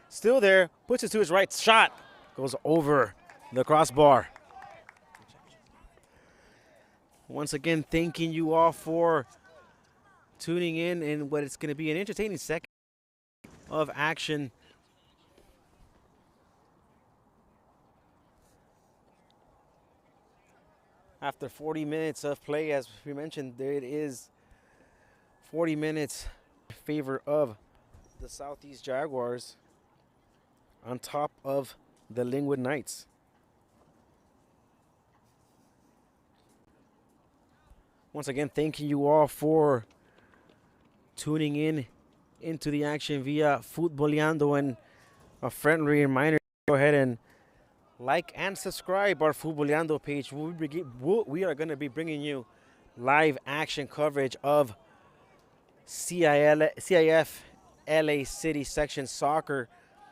Still there. Puts it to his right. Shot goes over the crossbar. Once again, thanking you all for tuning in what it's going to be an entertaining second of action. After 40 minutes of play, as we mentioned, there it is 40 minutes in favor of the Southeast Jaguars on top of the Lynwood Knights. Once again, thanking you all for tuning in into the action via Futboleando, and a friendly reminder, go ahead and like and subscribe our Futboleando page. We are going to be bringing you live action coverage of CIF LA City Section Soccer,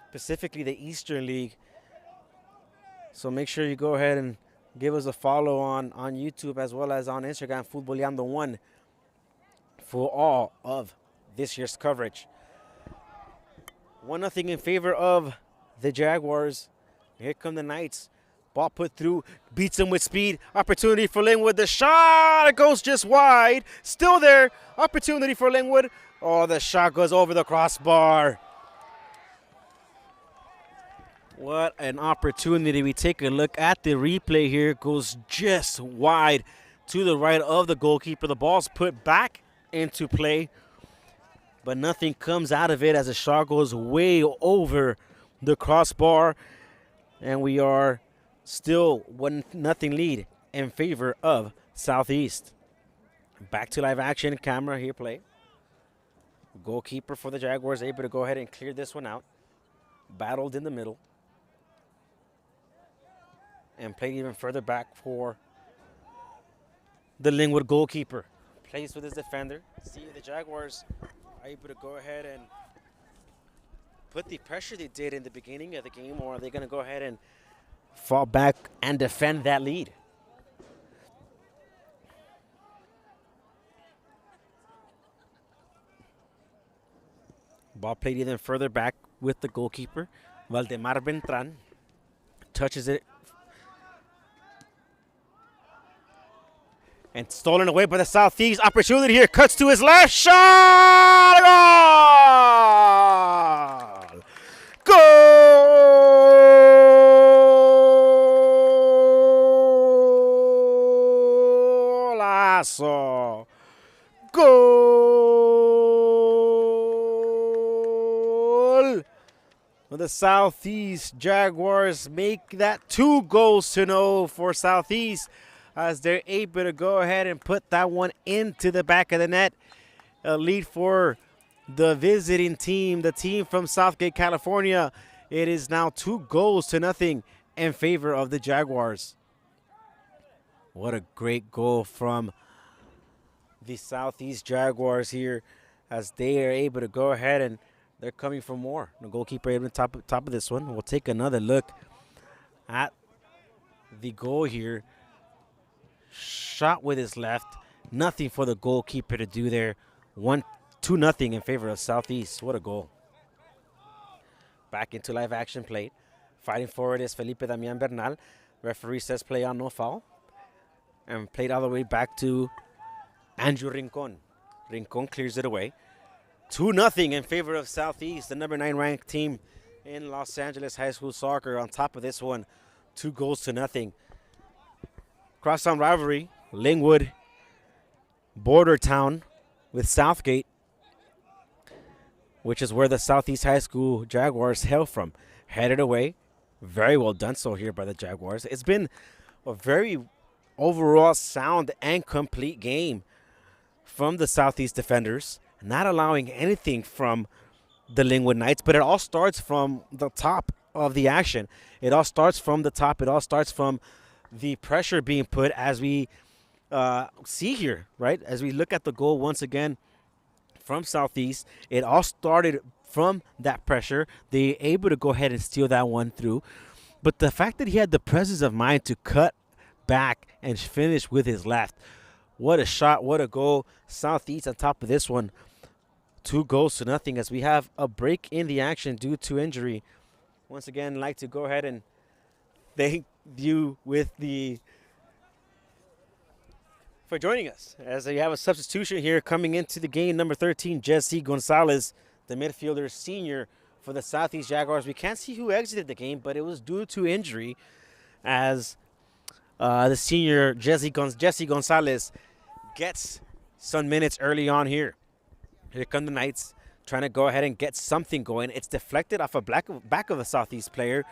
specifically the Eastern League. So make sure you go ahead and give us a follow on YouTube as well as on Instagram, Futboleando1, for all of this year's coverage. 1-0 in favor of the Jaguars. Here come the Knights. Ball put through, beats him with speed. Opportunity for Lynwood. The shot, it goes just wide. Still there. Opportunity for Lynwood. Oh, the shot goes over the crossbar. What an opportunity. We take a look at the replay here. It goes just wide to the right of the goalkeeper. The ball's put back into play, but nothing comes out of it as the shot goes way over the crossbar. And we are still 1-0 lead in favor of Southeast. Back to live action. Camera here play. Goalkeeper for the Jaguars able to go ahead and clear this one out. Battled in the middle. And played even further back for the Lynwood goalkeeper. Plays with his defender. See the Jaguars are able to go ahead and put the pressure they did in the beginning of the game, or are they going to go ahead and fall back and defend that lead? Ball played even further back with the goalkeeper. Valdemar Beltran touches it. And stolen away by the Southeast. Opportunity here. Cuts to his left. Shot! Goal! Golazo! Goal! The Southeast Jaguars make that 2-0 for Southeast, as they're able to go ahead and put that one into the back of the net. A lead for the visiting team, the team from Southgate, California. It is now 2-0 in favor of the Jaguars. What a great goal from the Southeast Jaguars here, as they are able to go ahead and they're coming for more. The goalkeeper able to top of this one. We'll take another look at the goal here. Shot with his left. Nothing for the goalkeeper to do there. 2-0 in favor of Southeast. What a goal. Back into live action play. Fighting forward is Felipe Damian Bernal. Referee says play on, no foul. And played all the way back to Andrew Rincon. Rincon clears it away. 2-0 in favor of Southeast, the number 9 ranked team in Los Angeles high school soccer. On top of this one, 2-0. Crosstown rivalry, Lynwood, border town with Southgate, which is where the Southeast High School Jaguars hail from. Headed away. Very well done so here by the Jaguars. It's been a very overall sound and complete game from the Southeast defenders, not allowing anything from the Lynwood Knights, but it all starts from the top of the action. It all starts from the top. It all starts from the pressure being put, as we see here, right? As we look at the goal once again from Southeast, it all started from that pressure. They able to go ahead and steal that one through. But the fact that he had the presence of mind to cut back and finish with his left What a shot. What a goal. Southeast on top of this one. 2-0 as we have a break in the action due to injury. Once again, I'd like to go ahead and thank you for joining us as we have a substitution here coming into the game. Number 13, Jesse Gonzalez, the midfielder senior for the Southeast Jaguars. We can't see who exited the game, but it was due to injury as the senior Jesse Gonzalez gets some minutes early on here. Here come the Knights trying to go ahead and get something going. It's deflected off a back of the Southeast player.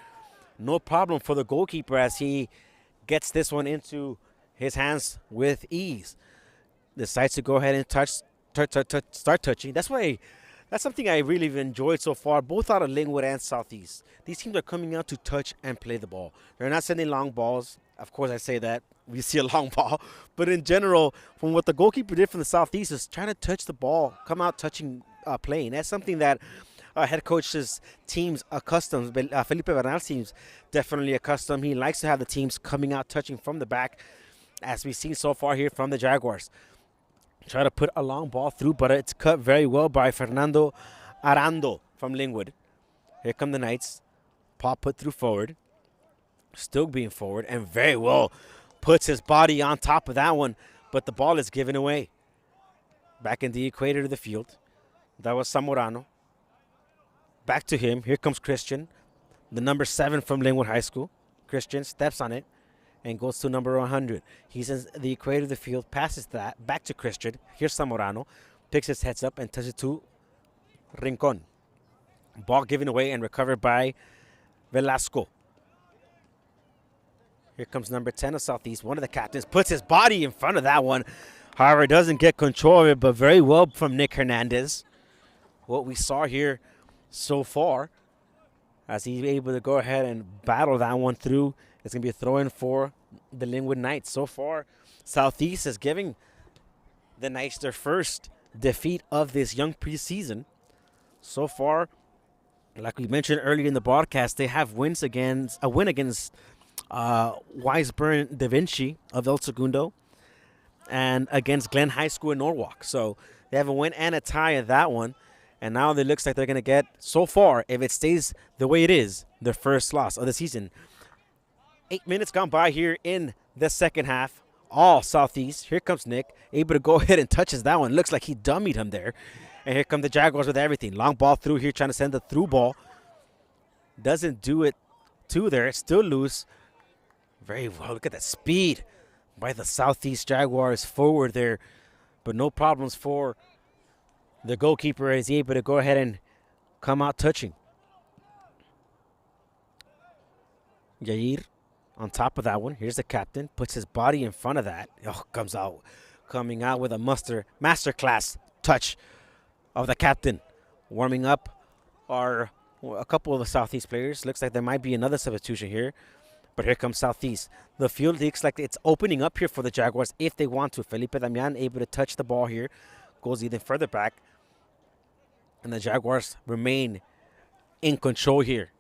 No problem for the goalkeeper as he gets this one into his hands with ease. Decides to go ahead and start touching. That's something I really have enjoyed so far, both out of Lynwood and Southeast. These teams are coming out to touch and play the ball. They're not sending long balls. Of course, I say that. We see a long ball. But in general, from what the goalkeeper did from the Southeast is trying to touch the ball, come out touching, playing. That's something that head coach's team's accustomed. Felipe Bernal's team's definitely accustomed. He likes to have the teams coming out touching from the back, as we've seen so far here from the Jaguars. Try to put a long ball through, but it's cut very well by Fernando Arando from Lynwood. Here come the Knights. Paul put through forward. Still being forward, and very well puts his body on top of that one, but the ball is given away. Back in the equator of the field. That was Zamorano. Back to him. Here comes Christian, the number 7 from Lynwood High School. Christian steps on it and goes to number 100. He's in the equator of the field, passes that back to Christian. Here's Zamorano, picks his heads up and touches it to Rincon. Ball given away and recovered by Velasco. Here comes number 10 of Southeast, one of the captains, puts his body in front of that one. However, doesn't get control of it, but very well from Nick Hernandez. What we saw here so far, as he's able to go ahead and battle that one through. It's going to be a throw-in for the Lynwood Knights. So far, Southeast is giving the Knights their first defeat of this young preseason. So far, like we mentioned earlier in the broadcast, they have a win against Weisburn Da Vinci of El Segundo and against Glen High School in Norwalk. So they have a win and a tie at that one. And now it looks like they're going to get, so far, if it stays the way it is, their first loss of the season. 8 minutes gone by here in the second half. All Southeast. Here comes Nick, able to go ahead and touches that one. Looks like he dummied him there. And here come the Jaguars with everything. Long ball through here, trying to send the through ball. Doesn't do it to there. It's still loose. Very well. Look at that speed by the Southeast Jaguars forward there. But no problems for the goalkeeper is able to go ahead and come out touching. Yair on top of that one. Here's the captain. Puts his body in front of that. Oh, coming out with a masterclass touch of the captain. Warming up are a couple of the Southeast players. Looks like there might be another substitution here. But here comes Southeast. The field looks like it's opening up here for the Jaguars if they want to. Felipe Damian able to touch the ball here. Goes even further back. And the Jaguars remain in control here.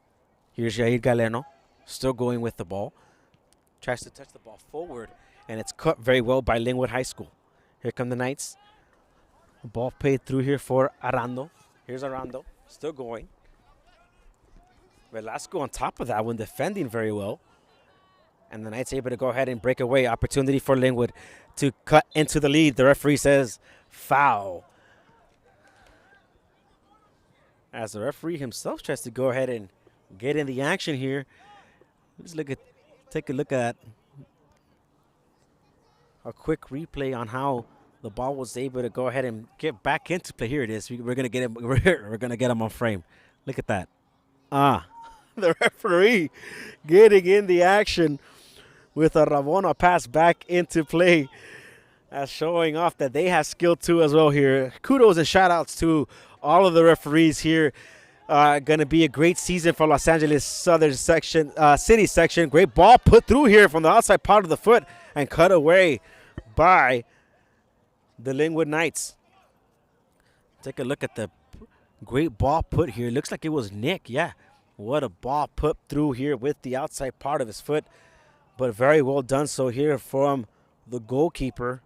Here's Jair Galeno, still going with the ball. Tries to touch the ball forward, and it's cut very well by Lynwood High School. Here come the Knights. Ball played through here for Arando. Here's Arando, still going. Velasco on top of that one, defending very well. And the Knights able to go ahead and break away. Opportunity for Lynwood to cut into the lead. The referee says foul, as the referee himself tries to go ahead and get in the action here. Let's take a look at a quick replay on how the ball was able to go ahead and get back into play. Here it is. We're gonna get him. We're gonna get him on frame. Look at that. The referee getting in the action with a Rabona pass back into play, showing off that they have skill too as well here. Kudos and shout outs to all of the referees here. Going to be a great season for Los Angeles Southern section, City section. Great ball put through here from the outside part of the foot and cut away by the Lynwood Knights. Take a look at the great ball put here. Looks like it was Nick. Yeah, what a ball put through here with the outside part of his foot. But very well done so here from the goalkeeper.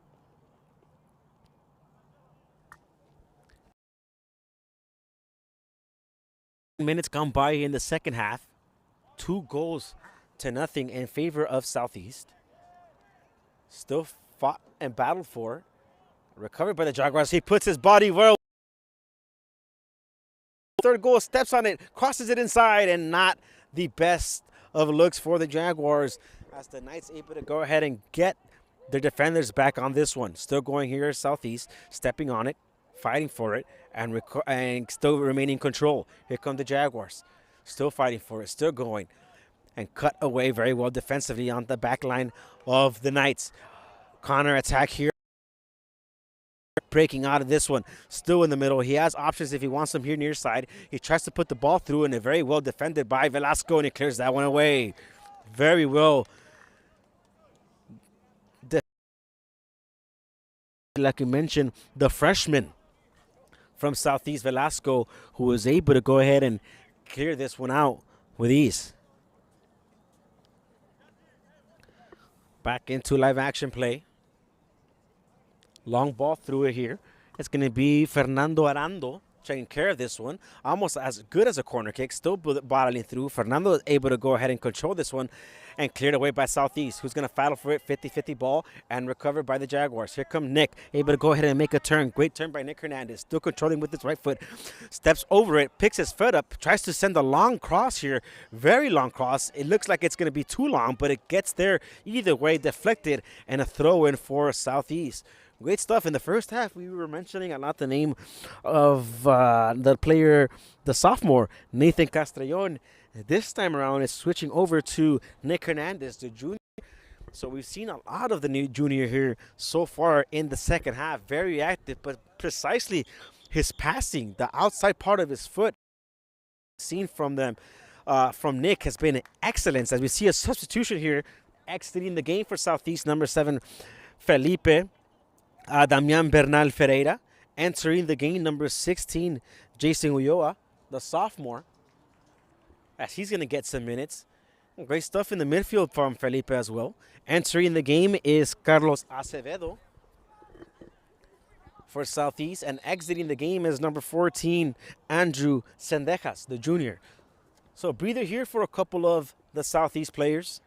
Minutes gone by in the second half. 2 goals to nothing in favor of Southeast. Still fought and battled for. Recovered by the Jaguars. He puts his body well. Third goal, steps on it, crosses it inside, and not the best of looks for the Jaguars as the Knights able to go ahead and get their defenders back on this one. Still going here, Southeast, stepping on it, fighting for it, and still remaining control. Here come the Jaguars, still fighting for it, still going, and cut away very well defensively on the back line of the Knights. Counter attack here. Breaking out of this one, still in the middle. He has options if he wants them here near side. He tries to put the ball through, and very well defended by Velasco, and he clears that one away. Very well. Like you mentioned, the freshman from Southeast, Velasco, who was able to go ahead and clear this one out with ease. Back into live action play. Long ball through it here. It's going to be Fernando Arando taking care of this one. Almost as good as a corner kick. Still battling through. Fernando is able to go ahead and control this one and cleared away by Southeast, who's going to battle for it. 50-50 ball and recovered by the Jaguars. Here come Nick, able to go ahead and make a turn. Great turn by Nick Hernandez. Still controlling with his right foot. Steps over it, picks his foot up, tries to send a long cross here. Very long cross. It looks like it's going to be too long, but it gets there either way, deflected, and a throw in for Southeast. Great stuff. In the first half, we were mentioning a lot the name of the player, the sophomore, Nathan Castrellon. This time around, is switching over to Nick Hernandez, the junior. So we've seen a lot of the new junior here so far in the second half. Very active, but precisely his passing, the outside part of his foot, seen from them, from Nick, has been excellent. As we see a substitution here, exiting the game for Southeast, number 7, Felipe. Damian Bernal Ferreira. Entering the game, number 16, Jason Ulloa, the sophomore, as he's going to get some minutes. Great stuff in the midfield from Felipe as well. Entering the game is Carlos Acevedo for Southeast, and exiting the game is number 14, Andrew Sendejas, the junior. So breather here for a couple of the Southeast players.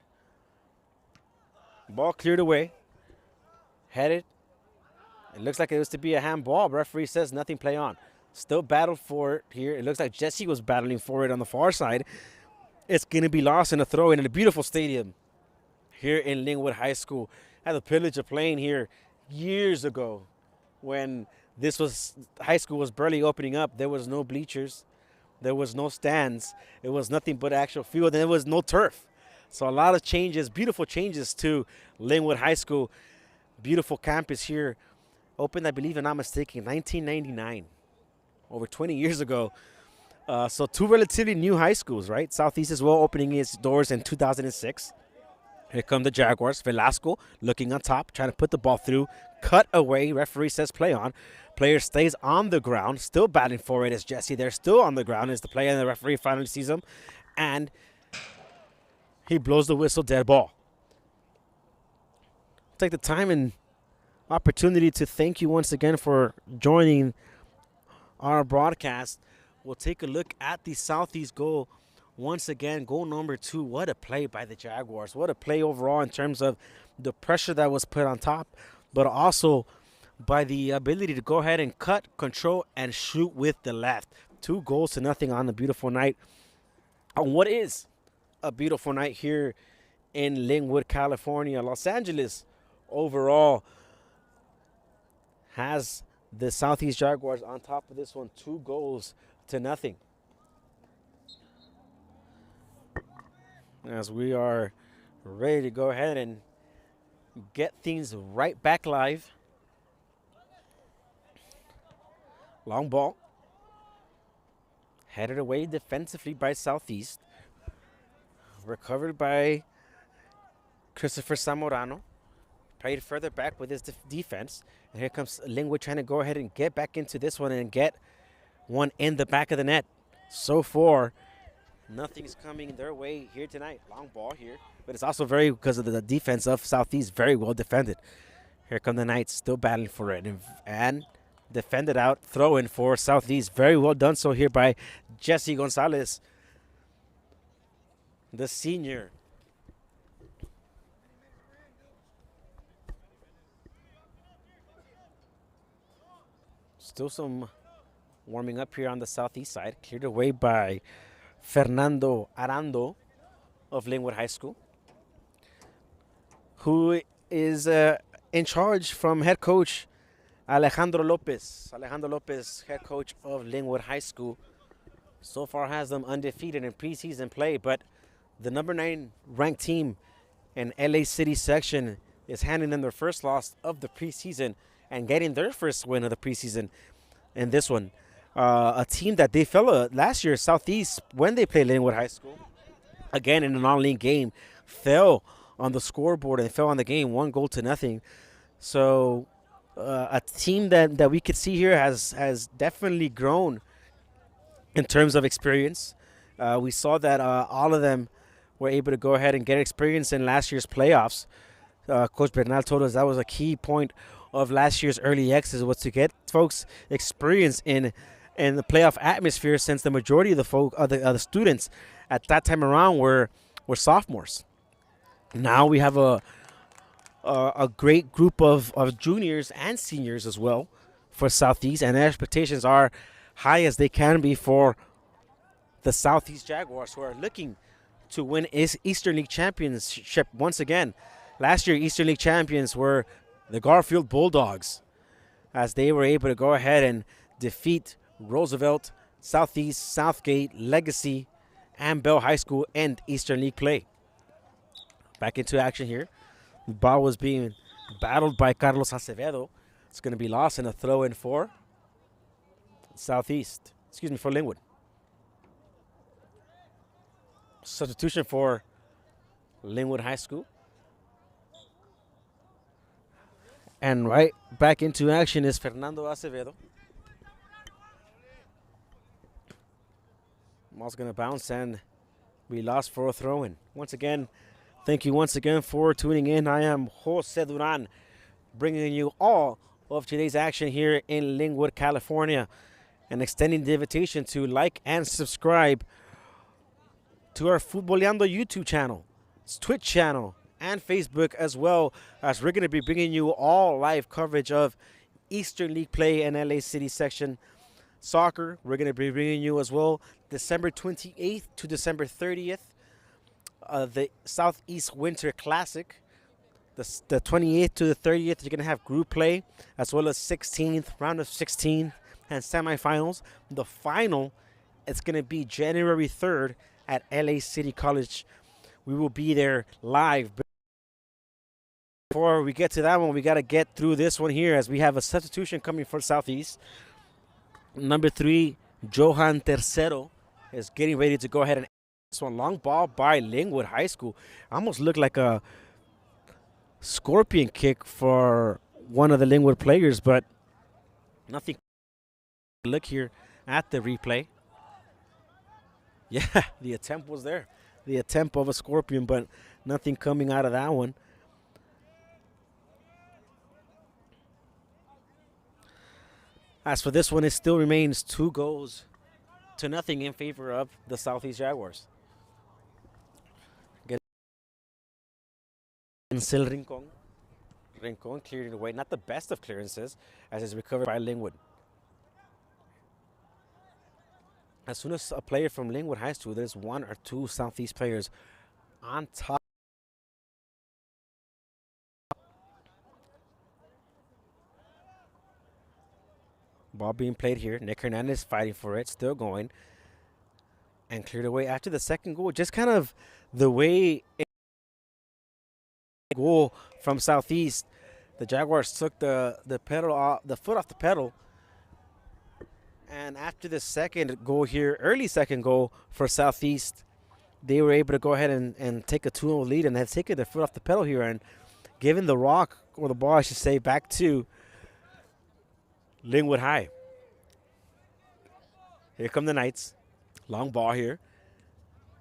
Ball cleared away. Headed. It looks like it was to be a handball. Referee says nothing, play on. Still battled for it here. It looks like Jesse was battling for it on the far side. It's going to be lost in a throw in a beautiful stadium here in Lynwood High School. I had the privilege of playing here years ago when high school was barely opening up. There was no bleachers. There was no stands. It was nothing but actual field, and there was no turf. So a lot of changes, beautiful changes to Lynwood High School. Beautiful campus here. Opened, I believe, if I'm not mistaken, 1999, over 20 years ago. So two relatively new high schools, right? Southeast as well, opening its doors in 2006. Here come the Jaguars. Velasco looking on top, trying to put the ball through. Cut away. Referee says play on. Player stays on the ground, still batting for it as Jesse. They're still on the ground as the player, and the referee finally sees him. And he blows the whistle, dead ball. Take the time and opportunity to thank you once again for joining our broadcast. We'll take a look at the Southeast goal once again. Goal number 2. What a play by the Jaguars. What a play overall in terms of the pressure that was put on top, but also by the ability to go ahead and cut, control, and shoot with the left. 2 goals to nothing on a beautiful night. On what is a beautiful night here in Lynwood, California. Los Angeles overall has the Southeast Jaguars on top of this one, 2 goals to nothing. As we are ready to go ahead and get things right back live. Long ball. Headed away defensively by Southeast. Recovered by Christopher Zamorano. Played further back with his defense. And here comes Lynwood trying to go ahead and get back into this one and get one in the back of the net. So far, nothing's coming their way here tonight. Long ball here. But it's also very, because of the defense of Southeast, very well defended. Here come the Knights, still battling for it. And defended out, throw in for Southeast. Very well done so here by Jesse Gonzalez, the senior. Still some warming up here on the Southeast side. Cleared away by Fernando Arando of Lynwood High School, who is in charge from head coach Alejandro Lopez. Alejandro Lopez, head coach of Lynwood High School, so far has them undefeated in preseason play, but the number 9 ranked team in LA City section is handing them their first loss of the preseason and getting their first win of the preseason in this one. A team that they fell last year, Southeast, when they played Lynwood High School, again in a non-league game, fell on the scoreboard and fell on the game 1-0. So a team that we could see here has definitely grown in terms of experience. We saw that all of them were able to go ahead and get experience in last year's playoffs. Coach Bernal told us that was a key point of last year's early exits, was to get folks experience in the playoff atmosphere, since the majority of the students at that time around were sophomores. Now we have a great group of juniors and seniors as well for Southeast, and their expectations are high as they can be for the Southeast Jaguars, who are looking to win Eastern League Championship once again. Last year, Eastern League champions were the Garfield Bulldogs, as they were able to go ahead and defeat Roosevelt, Southeast, Southgate, Legacy, and Bell High School in Eastern League play. Back into action here. The ball was being battled by Carlos Acevedo. It's going to be lost in a throw-in for Southeast. Excuse me, for Lynwood. Substitution for Lynwood High School. And right back into action is Fernando Acevedo. Ball's going to bounce and we lost for a throw-in. Once again, thank you once again for tuning in. I am Jose Duran, bringing you all of today's action here in Lynwood, California, and extending the invitation to like and subscribe to our Futboleando YouTube channel, Twitch channel, and Facebook, as well as we're going to be bringing you all live coverage of Eastern League play and LA City section soccer. We're going to be bringing you as well December 28th to December 30th, the Southeast Winter Classic. The 28th to the 30th, you're going to have group play, as well as 16th, round of 16, and semifinals. The final, it's going to be January 3rd at LA City College. We will be there live. Before we get to that one, we got to get through this one here, as we have a substitution coming for Southeast. Number 3, Johan Tercero, is getting ready to go ahead and this one. Long ball by Lynwood High School. Almost looked like a scorpion kick for one of the Lynwood players, but nothing. Look here at the replay. Yeah, the attempt was there. The attempt of a scorpion, but nothing coming out of that one. As for this one, it still remains 2-0 in favor of the Southeast Jaguars. Ansel Rincon. Rincon clearing away. Not the best of clearances, as is recovered by Lynwood. As soon as a player from Lynwood High School, there's 1 or 2 Southeast players on top. Ball being played here. Nick Hernandez fighting for it, still going. And cleared away after the second goal. Just kind of the way goal from Southeast, the Jaguars took the foot off the pedal. And after the second goal here, early second goal for Southeast, they were able to go ahead and take a 2-0 lead, and have taken their foot off the pedal here and given the rock, or the ball I should say, back to Lynwood High. Here come the Knights. Long ball here.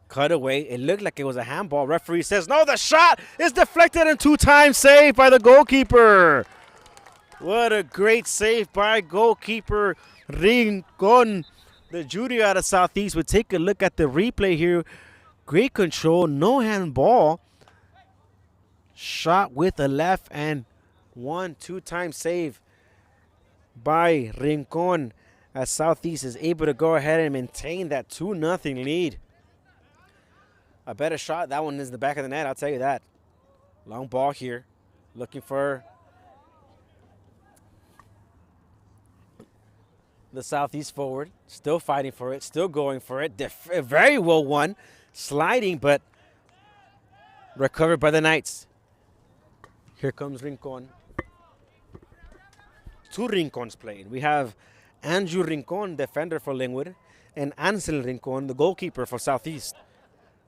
Cut away. It looked like it was a handball. Referee says no. The shot is deflected and 2 times saved by the goalkeeper. What a great save by goalkeeper Rincon. The Judy out of Southeast would take a look at the replay here. Great control, no handball. Shot with the left and 1-2 time save by Rincon as Southeast is able to go ahead and maintain that 2-0 lead. A better shot, that one is in the back of the net, I'll tell you that. Long ball here, looking for the Southeast forward. Still fighting for it, still going for it. Very well won. Sliding, but recovered by the Knights. Here comes Rincon. Two Rincons playing. We have Andrew Rincon, defender for Lynwood, and Ansel Rincon, the goalkeeper for Southeast.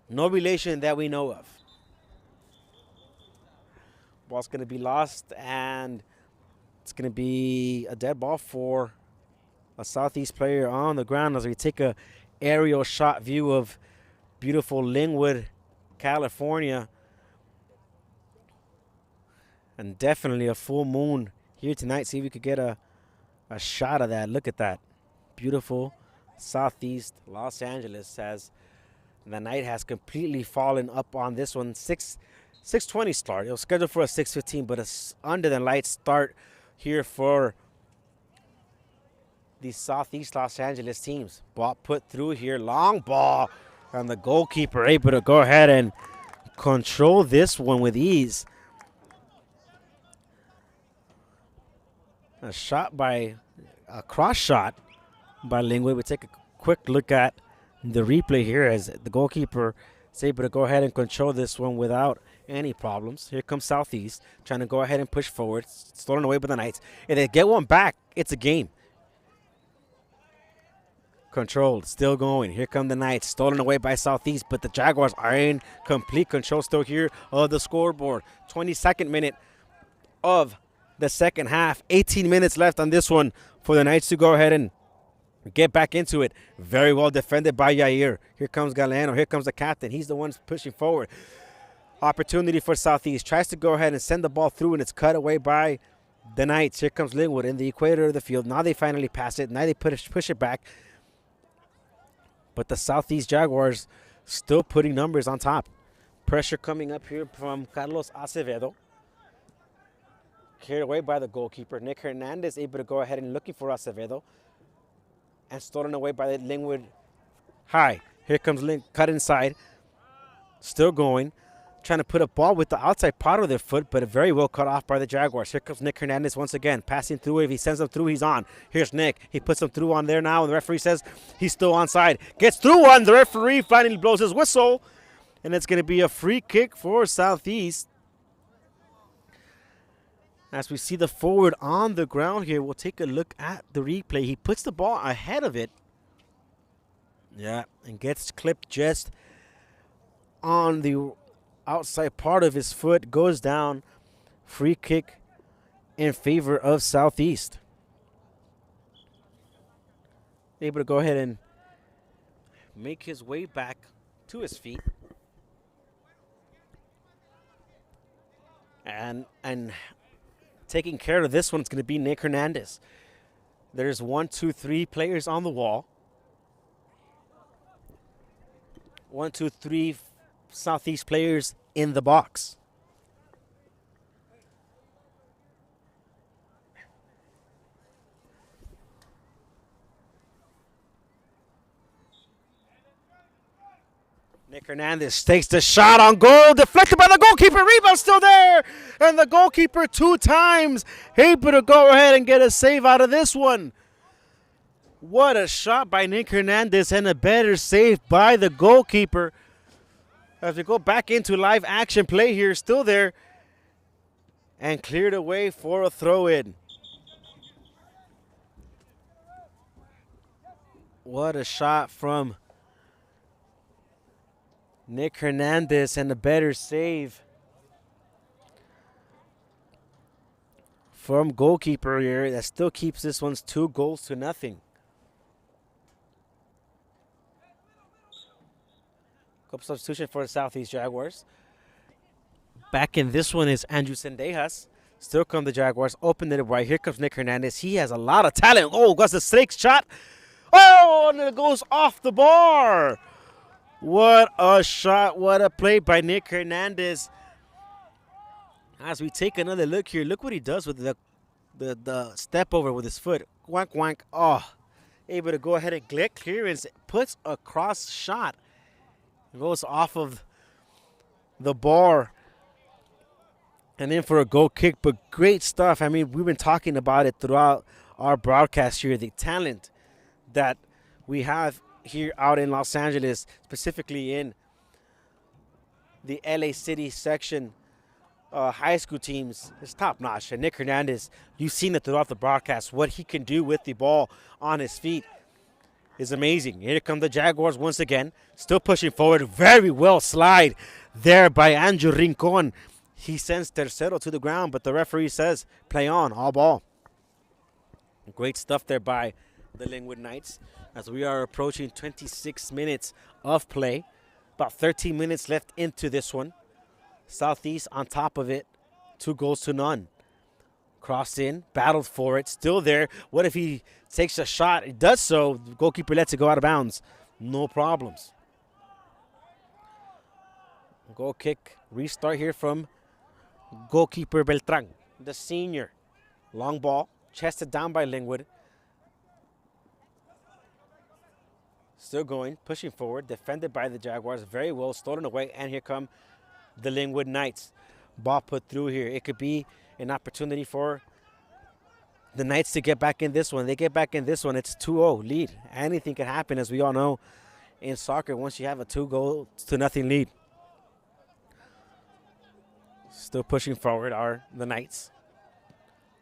No relation that we know of. Ball's going to be lost, and it's going to be a dead ball for a Southeast player on the ground as we take a aerial shot view of beautiful Lynwood, California. And definitely a full moon here tonight. See if we could get a shot of that. Look at that. Beautiful Southeast Los Angeles as the night has completely fallen up on this one. 6:20 start. It was scheduled for a 6:15, but it's under the light start here for the Southeast Los Angeles teams. Ball put through here. Long ball. And the goalkeeper able to go ahead and control this one with ease. A cross shot by Lynwood. We take a quick look at the replay here as the goalkeeper is able to go ahead and control this one without any problems. Here comes Southeast trying to go ahead and push forward. Stolen away by the Knights. If they get one back, it's a game. Controlled, still going. Here come the Knights, stolen away by Southeast, but the Jaguars are in complete control still here of the scoreboard. 22nd minute of the second half. 18 minutes left on this one for the Knights to go ahead and get back into it. Very well defended by Yair. Here comes Galeno. Here comes the captain. He's the one pushing forward. Opportunity for Southeast. Tries to go ahead and send the ball through, and it's cut away by the Knights. Here comes Lynwood in the equator of the field. Now they finally pass it. Now they push it back. But the Southeast Jaguars still putting numbers on top. Pressure coming up here from Carlos Acevedo. Carried away by the goalkeeper. Nick Hernandez able to go ahead and looking for Acevedo. And stolen away by the Lynwood High. Here comes cut inside. Still going. Trying to put a ball with the outside part of their foot, but very well cut off by the Jaguars. Here comes Nick Hernandez once again. Passing through. If he sends them through, he's on. Here's Nick. He puts them through on there now, and the referee says he's still onside. Gets through one. The referee finally blows his whistle. And it's going to be a free kick for Southeast. As we see the forward on the ground here, we'll take a look at the replay. He puts the ball ahead of it. Yeah, and gets clipped just on the outside part of his foot. Goes down. Free kick in favor of Southeast. Able to go ahead and make his way back to his feet. And taking care of this one, it's going to be Nick Hernandez. There's 1, 2, 3 players on the wall. 1, 2, 3 Southeast players in the box. Nick Hernandez takes the shot on goal, deflected by the goalkeeper. Rebound still there, and the goalkeeper 2 times able to go ahead and get a save out of this one. What a shot by Nick Hernandez and a better save by the goalkeeper. As we go back into live action play here, still there, and cleared away for a throw-in. What a shot from Nick Hernandez and a better save from goalkeeper here. That still keeps this one's 2-0. Couple substitution for the Southeast Jaguars. Back in this one is Andrew Sendejas. Still come the Jaguars. Open it wide. Here comes Nick Hernandez. He has a lot of talent. Oh, got the snake shot. Oh, and it goes off the bar. What a shot. What a play by Nick Hernandez. As we take another look here, look what he does with the step over with his foot. Wank, wank. Oh, able to go ahead and get clearance. Puts a cross shot. Goes off of the bar. And in for a goal kick, but great stuff. I mean, we've been talking about it throughout our broadcast here, the talent that we have here out in Los Angeles, specifically in the LA City section high school teams. It's top notch. And Nick Hernandez, you've seen it throughout the broadcast. What he can do with the ball on his feet is amazing. Here come the Jaguars once again, still pushing forward. Very well slide there by Andrew Rincon. He sends Tercero to the ground, but the referee says, play on, all ball. Great stuff there by the Lynwood Knights as we are approaching 26 minutes of play. About 13 minutes left into this one. Southeast on top of it, 2-0. Crossed in, battled for it, still there. What if he takes a shot? He does so. The goalkeeper lets it go out of bounds. No problems. Goal kick, restart here from goalkeeper Beltran, the senior. Long ball, chested down by Lynwood. Still going, pushing forward, defended by the Jaguars. Very well, stolen away, and here come the Lynwood Knights. Ball put through here. It could be an opportunity for the Knights to get back in this one. They get back in this one, it's 2-0 lead. Anything can happen, as we all know in soccer, once you have a 2-0 lead. Still pushing forward are the Knights.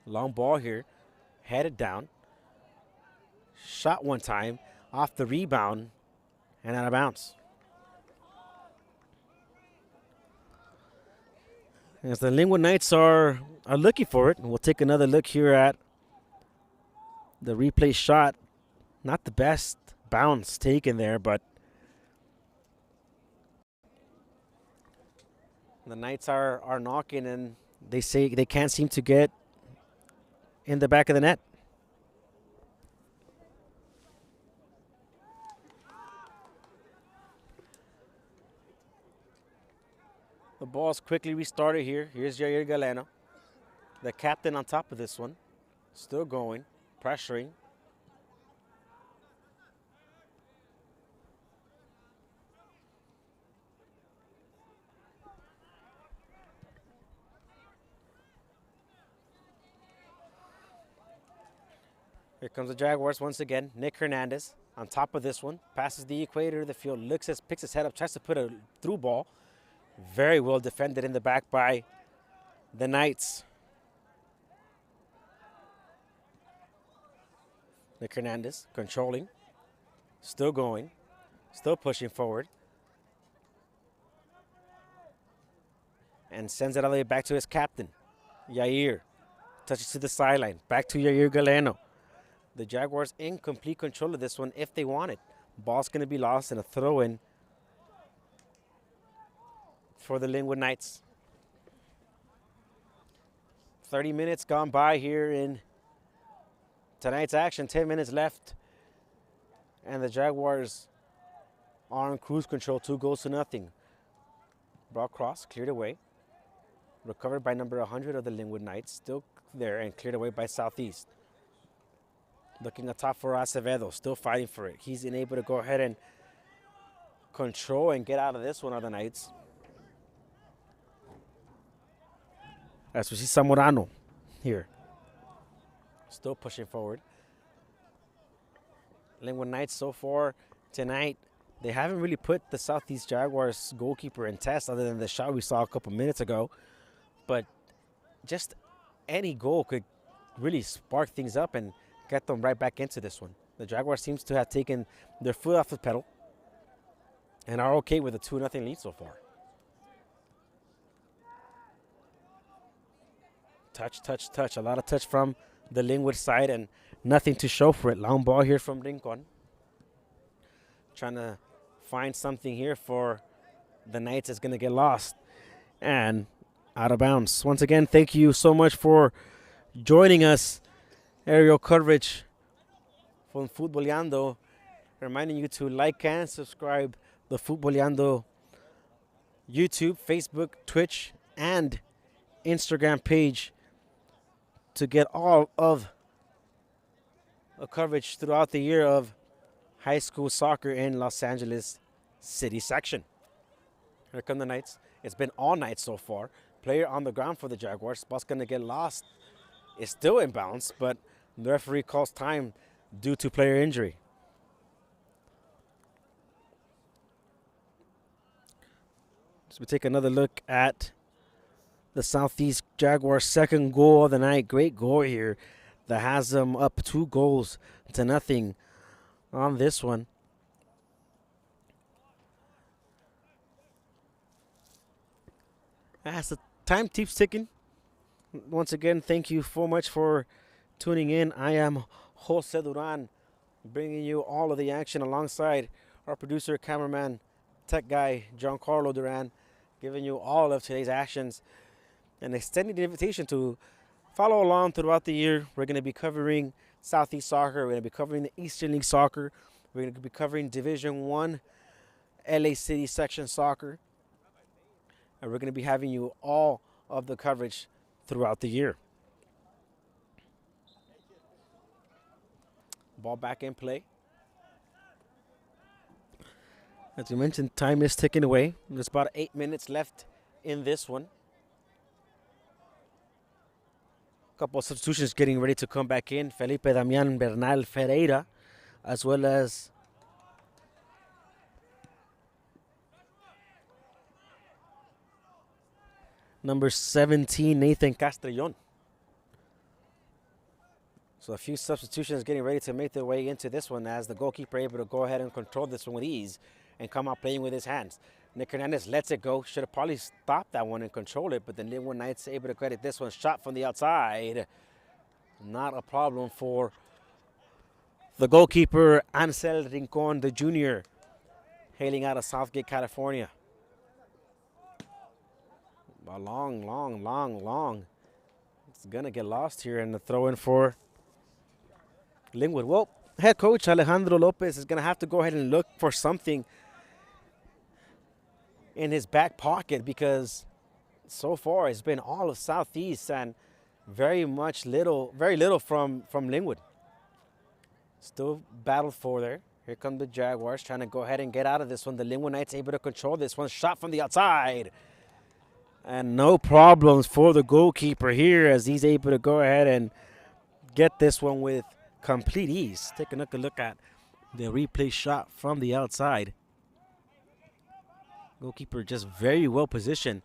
Long ball here, headed down. Shot one time, off the rebound, and out of bounds. As the Lynwood Knights are looking for it, and we'll take another look here at the replay shot. Not the best bounce taken there, but the Knights are knocking, and they say they can't seem to get in the back of the net. The ball's quickly restarted here. Here's Jair Galeno, the captain on top of this one. Still going, pressuring. Here comes the Jaguars once again. Nick Hernandez on top of this one. Passes the equator of the field. Picks his head up. Tries to put a through ball. Very well defended in the back by the Knights. Nick Hernandez controlling. Still going. Still pushing forward. And sends it all the way back to his captain, Yair. Touches to the sideline. Back to Yair Galeno. The Jaguars in complete control of this one if they want it. Ball's going to be lost and a throw-in for the Lynwood Knights. 30 minutes gone by here in tonight's action. 10 minutes left. And the Jaguars are on cruise control, 2-0. Ball cross, cleared away. Recovered by number 100 of the Lynwood Knights. Still there and cleared away by Southeast. Looking atop for Acevedo, still fighting for it. He's unable to go ahead and control and get out of this one of the Knights. As we see Zamorano here. Still pushing forward. Lynwood Knights so far tonight, they haven't really put the Southeast Jaguars goalkeeper in test other than the shot we saw a couple minutes ago. But just any goal could really spark things up and get them right back into this one. The Jaguars seems to have taken their foot off the pedal and are okay with a 2-0 lead so far. Touch, touch, touch. A lot of touch from the Lynwood side and nothing to show for it. Long ball here from Rincon. Trying to find something here for the Knights is going to get lost. And Out of bounds. Once again, thank you so much for joining us. Aerial coverage from Futboleando. Reminding you to like and subscribe the Futboleando YouTube, Facebook, Twitch, and Instagram page to get all of the coverage throughout the year of high school soccer in Los Angeles City section. Here come the Knights. It's been all night so far. Player on the ground for the Jaguars. Ball's going to get lost. It's still in bounds, but the referee calls time due to player injury. So we take another look at the Southeast Jaguars' second goal of the night. Great goal here that has them up 2-0 on this one. As the time keeps ticking, once again, thank you so much for tuning in. I am Jose Duran, bringing you all of the action alongside our producer, cameraman, tech guy, Giancarlo Duran, giving you all of today's actions and extending the invitation to follow along throughout the year. We're going to be covering Southeast Soccer. We're going to be covering the Eastern League Soccer. We're going to be covering Division 1 LA City Section Soccer. And we're going to be having you all of the coverage throughout the year. Ball back in play. As you mentioned, time is ticking away. There's about 8 minutes left in this one. A couple of substitutions getting ready to come back in. Felipe Damian Bernal Ferreira, as well as number 17, Nathan Castellon. So a few substitutions getting ready to make their way into this one as the goalkeeper able to go ahead and control this one with ease and come out playing with his hands. Nick Hernandez lets it go. Should have probably stopped that one and controlled it, but the Lynwood Knights able to credit this one. Shot from the outside. Not a problem for the goalkeeper, Ansel Rincon, the junior, hailing out of Southgate, California. A long. It's going to get lost here in the throw-in for Lynwood. Well, head coach Alejandro Lopez is going to have to go ahead and look for something in his back pocket because so far it's been all of Southeast and very little from Lynwood. Still battled for there. Here come the Jaguars trying to go ahead and get out of this one. The Lynwood Knights able to control this one. Shot from the outside. And no problems for the goalkeeper here as he's able to go ahead and get this one with complete ease. Taking a look at the replay shot from the outside. Goalkeeper just very well positioned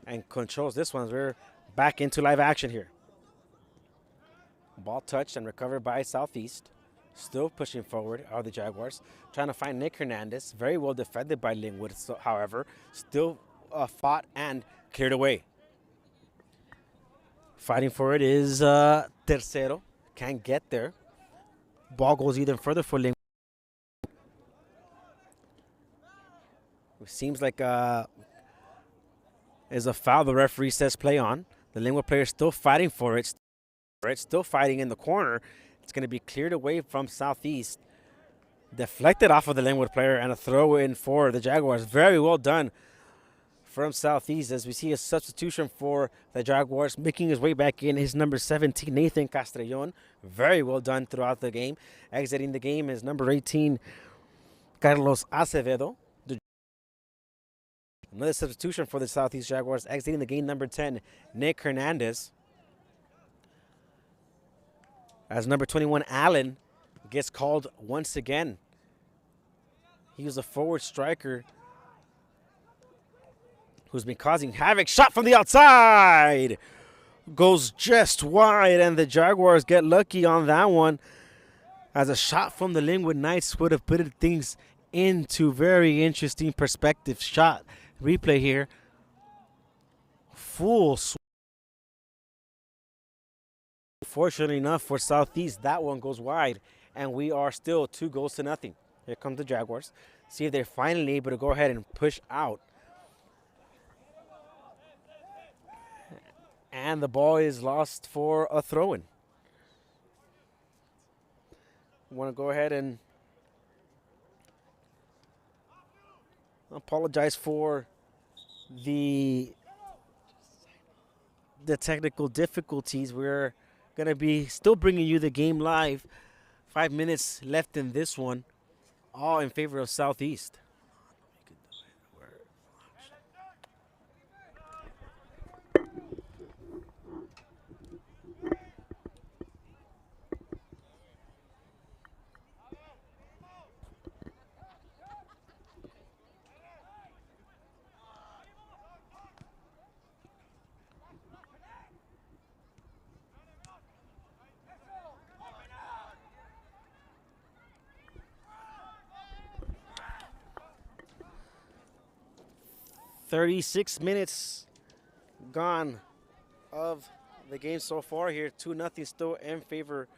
and controls this one. We're back into live action here. Ball touched and recovered by Southeast. Still pushing forward are the Jaguars. Trying to find Nick Hernandez. Very well defended by Lynwood, so, however. Still fought and cleared away. Fighting for it is Tercero. Can't get there. Ball goes even further for Lynwood. It seems like is a foul. The referee says play on. The Lynwood player still fighting for it. Still fighting in the corner. It's going to be cleared away from Southeast. Deflected off of the Lynwood player and a throw in for the Jaguars. Very well done from Southeast as we see a substitution for the Jaguars making his way back in. His number 17, Nathan Castellon. Very well done throughout the game. Exiting the game is number 18, Carlos Acevedo. Another substitution for the Southeast Jaguars. Exiting the game, number 10, Nick Hernandez. As number 21, Allen, gets called once again. He was a forward striker who's been causing havoc. Shot from the outside. Goes just wide, and the Jaguars get lucky on that one. As a shot from the Lynwood Knights would have put things into very interesting perspective. Shot replay here. Full swing. Fortunately enough for Southeast, that one goes wide, and we are still 2-0. Here comes the Jaguars. See if they're finally able to go ahead and push out. And the ball is lost for a throw-in. Want to go ahead and apologize for the technical difficulties. We're going to be still bringing you the game live. 5 minutes left in this one, all in favor of Southeast. 36 minutes gone of the game so far here. 2-0 still in favor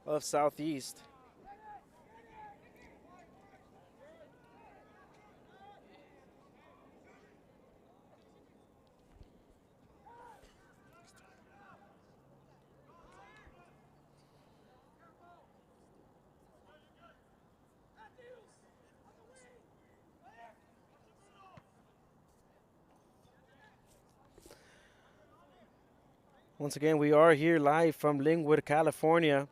of Southeast. Once again, we are here live from Lynwood, California,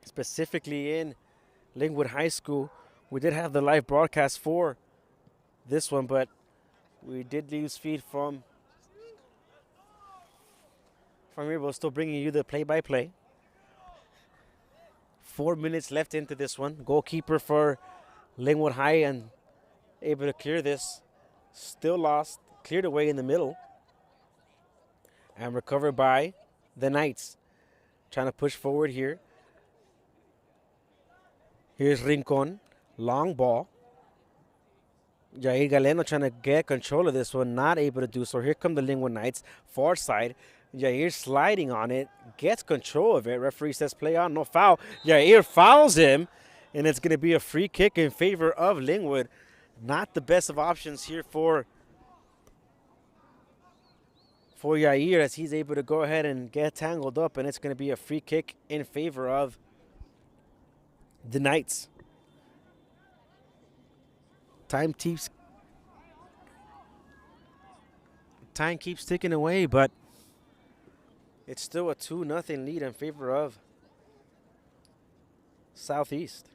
specifically in Lynwood High School. We did have the live broadcast for this one, but we did lose feed from here. We're still bringing you the play-by-play. 4 minutes left into this one. Goalkeeper for Lynwood High and able to clear this. Still lost. Cleared away in the middle. And recovered by the Knights. Trying to push forward here. Here's Rincon. Long ball. Jair Galeno trying to get control of this one. Not able to do so. Here come the Lynwood Knights. Far side. Jair sliding on it. Gets control of it. Referee says play on. No foul. Jair fouls him. And it's going to be a free kick in favor of Lynwood. Not the best of options here for Yair, as he's able to go ahead and get tangled up, and it's going to be a free kick in favor of the Knights. Time keeps ticking away, but it's still a 2-0 lead in favor of Southeast.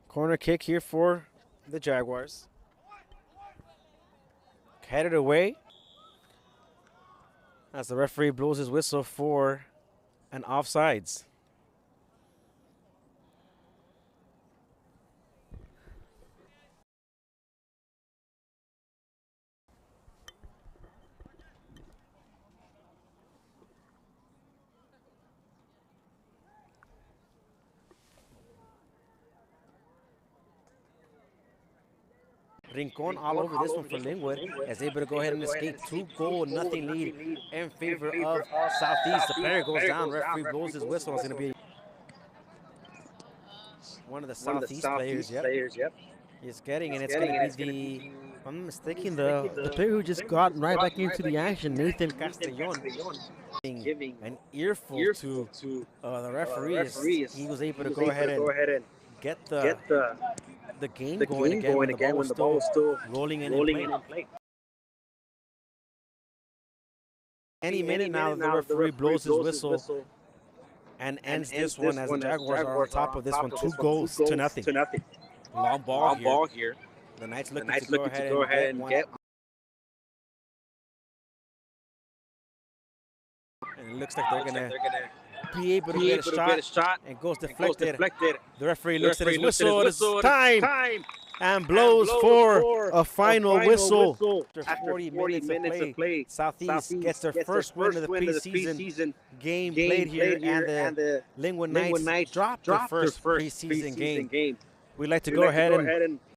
Corner kick here for the Jaguars. Headed away as the referee blows his whistle for an offsides. Rincon all over this one for Lynwood, is able to go ahead and escape. 2-0 lead in favor of Southeast. The player goes down, referee blows his whistle. It's going to be one of the Southeast players. Yep. He's getting, and it's going to be the, if I'm not mistaken, the player who just got right back into the action, Nathan Castellon. Giving an earful to the referee. He was able to go ahead and get the game going again when the ball was still rolling in play. Any minute now, the referee blows his whistle and ends this one as the Jaguars are on top of this one, 2-0. Long ball here. The Knights looking to go ahead and get. And it looks like they're going to be able to get a shot and goes deflected. The referee looks at his whistle. It's time. and blows for a final whistle. After After 40 40 minutes minutes of play, Southeast gets their first win of the preseason game played here, and the Lynwood Knights dropped their first preseason game. We'd like to go ahead and